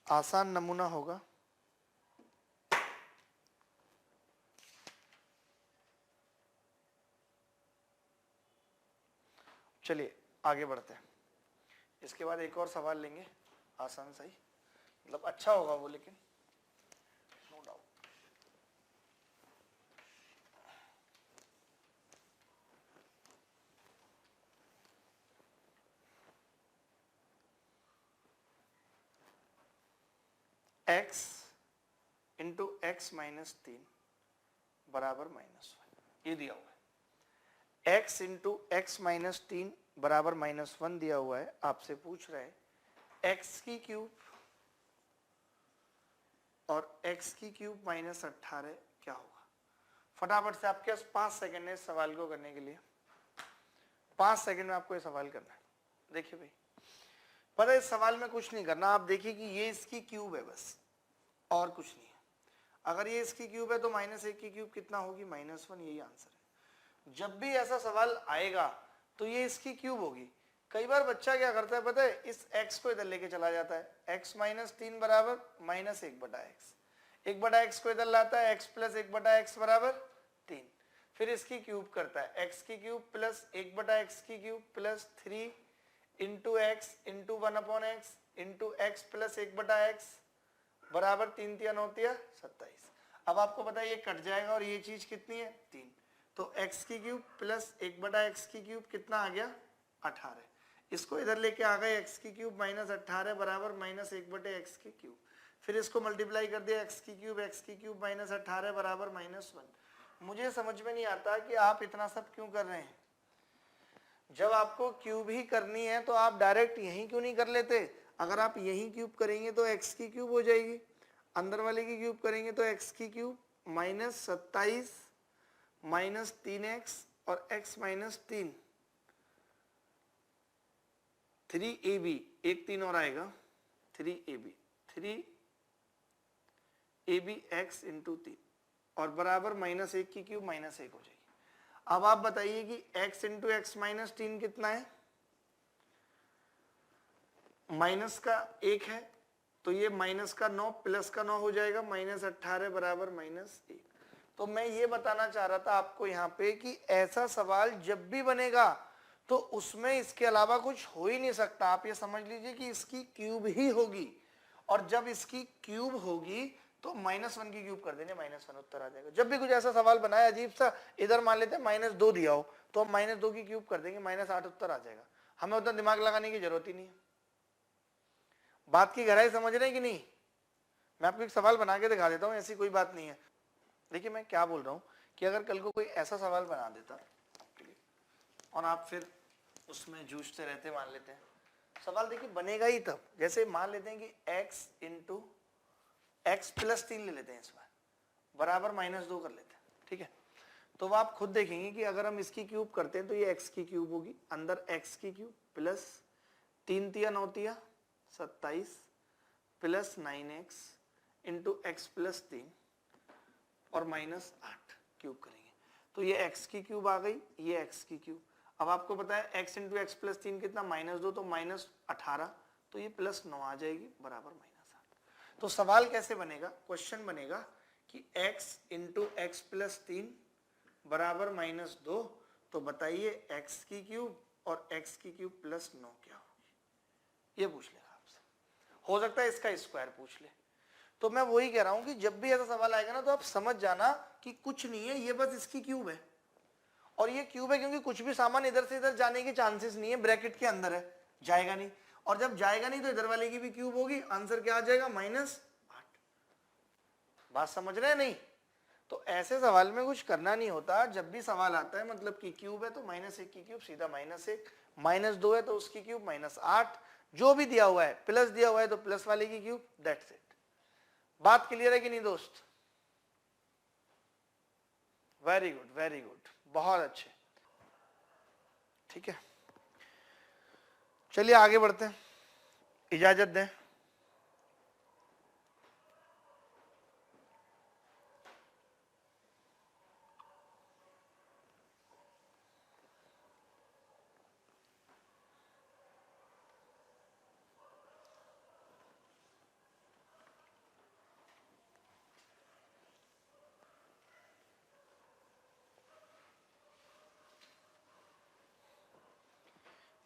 आसान नमूना होगा। चलिए आगे बढ़ते हैं, इसके बाद एक और सवाल लेंगे आसान सा ही, मतलब अच्छा होगा वो, लेकिन no doubt. x into x -3 बराबर -1, ये दिया हुआ है। x इंटू एक्स -3 बराबर -1 दिया हुआ है, आपसे पूछ रहा है एक्स की क्यूब और एक्स की क्यूब -18 क्या होगा। फटाफट से आपके पास 5 सेकंड है इस सवाल को करने के लिए। 5 सेकंड में आपको ये सवाल करना है। देखिए भाई, पता है इस सवाल में कुछ नहीं करना, आप देखिए कि ये इसकी क्यूब है बस, और कुछ नहीं है। अगर ये इसकी क्यूब है तो -1 की क्यूब कितना होगी, -1, यही आंसर है। जब भी ऐसा सवाल आएगा तो ये इसकी क्यूब होगी। कई बार बच्चा क्या करता है पता है, इस x को इधर लेके चला जाता है, x -3 बराबर -1/x, 1/x को इधर लाता है, x प्लस 1/x बराबर 3, फिर इसकी क्यूब करता है, x की क्यूब प्लस 1/x की cube plus 3 into x into 1/x into x plus 1/x बराबर 3 × 9 = 27। अब आपको पता है ये कट जाएगा और ये चीज कितनी है, 3, तो x की क्यूब प्लस 1/x की क्यूब कितना आ गया, 18। इसको इधर लेके आ गए, x की क्यूब -18 बराबर -1/x की क्यूब, फिर इसको मल्टीप्लाई कर दिया, x की क्यूब -18 बराबर -1। मुझे समझ में नहीं आता कि आप इतना सब क्यों कर रहे हैं। जब आपको क्यूब ही करनी है तो आप डायरेक्ट यहीं क्यों नहीं कर लेते। अगर आप यहीं क्यूब करेंगे तो x की क्यूब हो जाएगी, अंदर वाले की क्यूब करेंगे तो x की क्यूब -27 -3x और x -3 3ab, एक 3 और आएगा 3ab x इंटू 3 और बराबर -1 की क्यूब -1 हो जाएगी। अब आप बताइए कि x इंटू x -3 कितना है, माइनस का 1 है तो ये माइनस का 9 प्लस का 9 हो जाएगा, -18 बराबर -1। तो मैं ये बताना चाह रहा था आपको यहाँ पे कि ऐसा सवाल जब भी बनेगा तो उसमें इसके अलावा कुछ हो ही नहीं सकता। आप ये समझ लीजिए कि इसकी क्यूब ही होगी, और जब इसकी क्यूब होगी तो -1 की क्यूब कर देंगे, -1 उत्तर आ जाएगा। जब भी कुछ ऐसा सवाल बनाया अजीब सा, इधर मान लेते हैं -2 दिया हो तो हम -2 की क्यूब कर देंगे, -8 उत्तर आ जाएगा। हमें उतना दिमाग लगाने की जरूरत ही नहीं है। बात की गहराई समझ रहे हैं कि नहीं। मैं आपको एक सवाल बना के दिखा देता हूँ, ऐसी कोई बात नहीं है। देखिए मैं क्या बोल रहा हूँ कि अगर कल को कोई ऐसा सवाल बना देता आपके लिए और आप फिर उसमें जूझते रहते, मान लेते हैं सवाल, देखिए बनेगा ही तब, जैसे मान लेते हैं कि x इंटू एक्स प्लस 3 ले लेते हैं इस बार, बराबर -2 कर लेते हैं, ठीक है। तो आप खुद देखेंगे कि अगर हम इसकी क्यूब करते हैं तो ये x की क्यूब होगी, अंदर x की cube plus 3 × 9 = 27 plus 9x into x plus 3 और -8 क्यूब करेंगे तो ये x की क्यूब आ गई, ये x की क्यूब। अब आपको पता है x इंटू एक्स प्लस 3 कितना, -2, तो -18, तो ये +9 आ जाएगी बराबर -8। तो सवाल कैसे बनेगा, क्वेश्चन बनेगा कि x इंटू एक्स प्लस 3 बराबर -2, तो बताइए x की क्यूब और x की क्यूब +9 क्या होगी, ये पूछ लेगा आपसे। हो सकता है इसका स्क्वायर पूछ ले। तो मैं वही कह रहा हूं कि जब भी ऐसा सवाल आएगा ना तो आप समझ जाना कि कुछ नहीं है, ये बस इसकी क्यूब है, और ये क्यूब है क्योंकि कुछ भी सामान इधर से इधर जाने के चांसेस नहीं है, ब्रैकेट के अंदर है, जाएगा नहीं, और जब जाएगा नहीं तो इधर वाले की भी क्यूब होगी, आंसर क्या आ जाएगा, -8। बात समझ रहे हैं नहीं। तो ऐसे सवाल में कुछ करना नहीं होता, जब भी सवाल आता है मतलब कि क्यूब है तो -1 की क्यूब सीधा -1, -2 है तो उसकी क्यूब -8, जो भी दिया हुआ है, प्लस दिया हुआ है तो प्लस वाले की क्यूब, दैट्स इट। बात क्लियर है कि नहीं दोस्त। वेरी गुड, वेरी गुड, बहुत अच्छे, ठीक है। चलिए आगे बढ़ते हैं, इजाजत दें।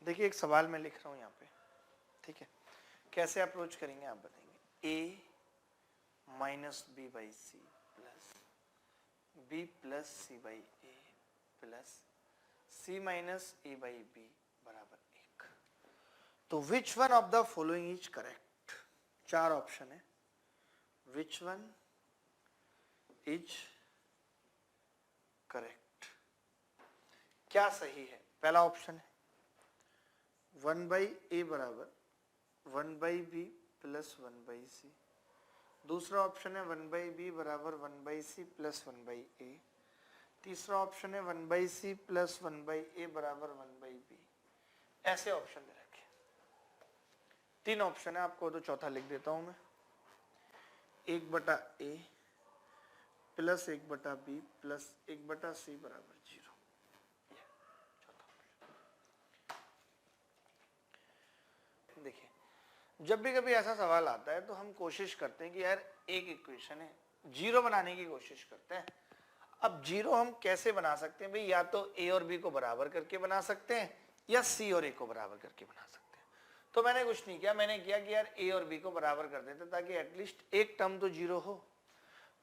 देखिए एक सवाल मैं लिख रहा हूं यहाँ पे, ठीक है। कैसे अप्रोच करेंगे आप बताएंगे। a minus b by c plus b plus c by a plus c minus a by b बराबर 1। तो which one of the following is correct. 4 option है, विच वन इज करेक्ट, क्या सही है। पहला ऑप्शन है 1/a बराबर 1/b प्लस 1/c। दूसरा ऑप्शन है 1/b बराबर 1/c प्लस 1/a। तीसरा ऑप्शन है 1/c प्लस 1/a बराबर 1/b। ऐसे ऑप्शन दे रखे, 3 ऑप्शन है, आपको तो चौथा लिख देता हूं मैं। 1/a plus 1/b plus 1/c बराबर 0। देखिए, जब भी कभी ऐसा सवाल आता है तो हम कोशिश करते हैं कि यार एक इक्वेशन है, जीरो बनाने की कोशिश करते हैं। अब जीरो हम कैसे बना सकते हैं भाई? या तो a और b को बराबर करके बना सकते हैं या c और a को बराबर करके बना सकते हैं। तो मैंने कुछ नहीं किया, मैंने किया कि यार a और b को बराबर कर देते ताकि एटलीस्ट एक टर्म तो जीरो हो।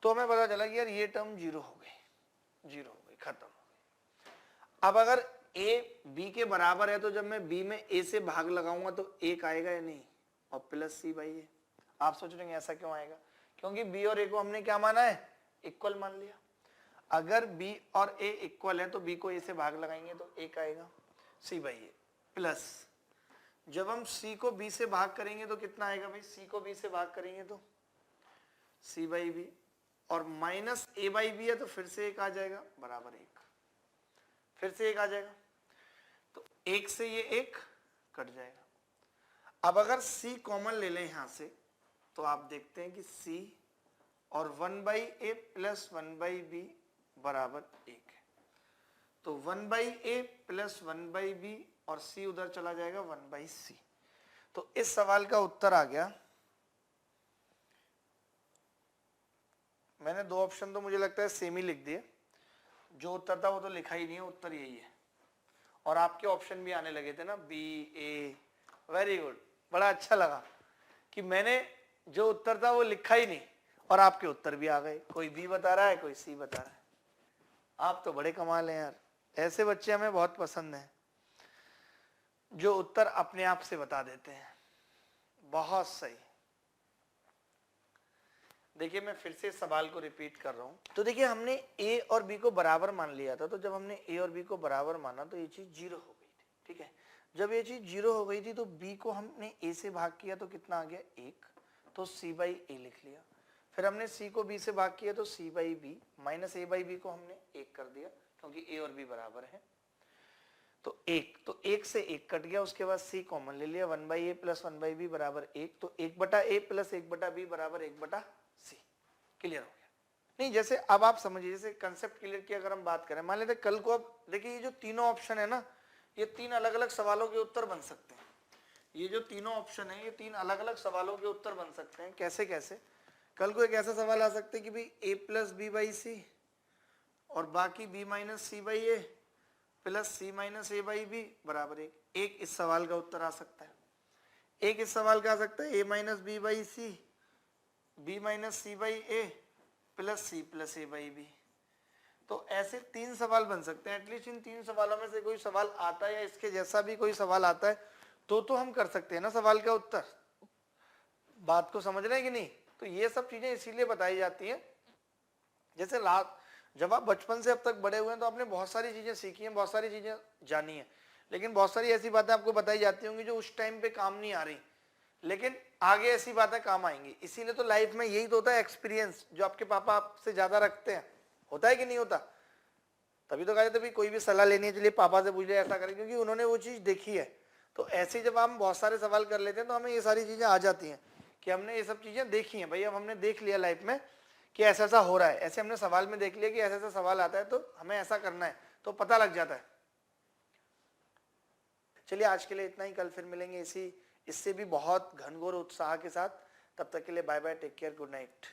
तो हमें पता चला कि यार ये टर्म जीरो हो गई, खत्म हो गई। अब अगर a b के बराबर है तो जब मैं b में a से भाग लगाऊंगा तो 1 आएगा या नहीं, और प्लस c बाई a। आप सोच रहे हैं ऐसा क्यों आएगा? क्योंकि b और a को हमने क्या माना है? इक्वल मान लिया। अगर b और a इक्वल है तो b को a से भाग लगाएंगे तो 1 आएगा, c बाई a प्लस जब हम c को b से भाग करेंगे तो कितना आएगा भाई? c को b से भाग करेंगे तो c बाई b, और माइनस a बाई b है तो फिर से 1 आ जाएगा बराबर 1, फिर से 1 आ जाएगा। तो 1 से ये 1 कट जाएगा। अब अगर c कॉमन ले लें यहां से तो आप देखते हैं कि c और 1/a प्लस 1/b बराबर 1 है। तो 1/a प्लस 1/b और c उधर चला जाएगा 1/c। तो इस सवाल का उत्तर आ गया, मैंने 2 ऑप्शन तो मुझे लगता है सेम ही लिख दिए, जो उत्तर था वो तो लिखा ही नहीं है, उत्तर यही है। और आपके ऑप्शन भी आने लगे थे ना, बी ए, वेरी गुड, बड़ा अच्छा लगा कि मैंने जो उत्तर था वो लिखा ही नहीं और आपके उत्तर भी आ गए। कोई बी बता रहा है, कोई सी बता रहा है। आप तो बड़े कमाल हैं यार, ऐसे बच्चे हमें बहुत पसंद हैं जो उत्तर अपने आप से बता देते हैं। बहुत सही। देखिए मैं फिर से सवाल को रिपीट कर रहा हूं। तो देखिए हमने a और b को बराबर मान लिया था, तो जब हमने a और b को बराबर माना तो ये चीज जीरो हो गई थी, ठीक है। जब ये चीज जीरो हो गई थी तो b को हमने a से भाग किया तो कितना आ गया? 1, तो c बाई a लिख लिया। फिर हमने c को b से भाग किया तो c by b, minus a by b को हमने 1 कर दिया क्योंकि a और b बराबर है। तो 1 से 1 कट गया, उसके बाद c कॉमन ले लिया, 1/a प्लस 1/b बराबर 1, तो 1/a प्लस 1/b बराबर 1/c। क्लियर हो गया? नहीं, जैसे अब आप समझिए, जैसे कंसेप्ट क्लियर की अगर हम बात करें, मान लेते कल को, अब देखिए ये जो तीनों ऑप्शन है ना, ये 3 अलग अलग सवालों के उत्तर बन सकते हैं। ये जो तीनों ऑप्शन है ये 3 अलग अलग सवालों के उत्तर बन सकते हैं। कैसे कैसे? कल को एक ऐसा सवाल आ सकता है कि भाई a plus b by c और बाकी b minus c by a plus c minus a by b बराबर 1। एक इस सवाल का उत्तर आ सकता है, एक इस सवाल का आ सकता है a minus b by c, b minus c by a plus c plus a by b. तो ऐसे 3 सवाल बन सकते हैं। एटलीस्ट इन 3 सवालों में से कोई सवाल आता है या इसके जैसा भी कोई सवाल आता है तो हम कर सकते हैं ना सवाल का उत्तर। बात को समझ रहे हैं कि नहीं? तो ये सब चीजें इसीलिए बताई जाती हैं, जैसे जब आप बचपन से अब तक बड़े हुए हैं तो आपने बहुत सारी चीजें सीखी हैं, बहुत सारी चीजें जानी है, लेकिन बहुत सारी ऐसी बातें आपको बताई जाती होंगी जो उस टाइम पे काम नहीं आ रही, लेकिन आगे ऐसी बातें काम आएंगी। इसीलिए तो लाइफ में यही तो होता है, एक्सपीरियंस जो आपके पापा आपसे ज्यादा रखते हैं। होता है कि नहीं होता? तभी तो कहते थे कोई भी सलाह लेनी के लिए पापा से पूछ ले, ऐसा करें, क्योंकि उन्होंने वो चीज देखी है। तो ऐसे जब हम बहुत सारे सवाल कर लेते हैं तो हमें ये सारी चीजें आ जाती हैं कि हमने ये सब चीजें देखी हैं। भाई अब हमने देख लिया लाइफ में कि ऐसा ऐसा हो रहा है, ऐसे हमने सवाल में देख लिया कि ऐसा ऐसा सवाल आता है तो हमें ऐसा करना है, तो पता लग जाता है। चलिए आज के लिए इतना ही, कल फिर मिलेंगे इससे भी बहुत घनघोर उत्साह के साथ। तब तक के लिए bye bye, take care, good night.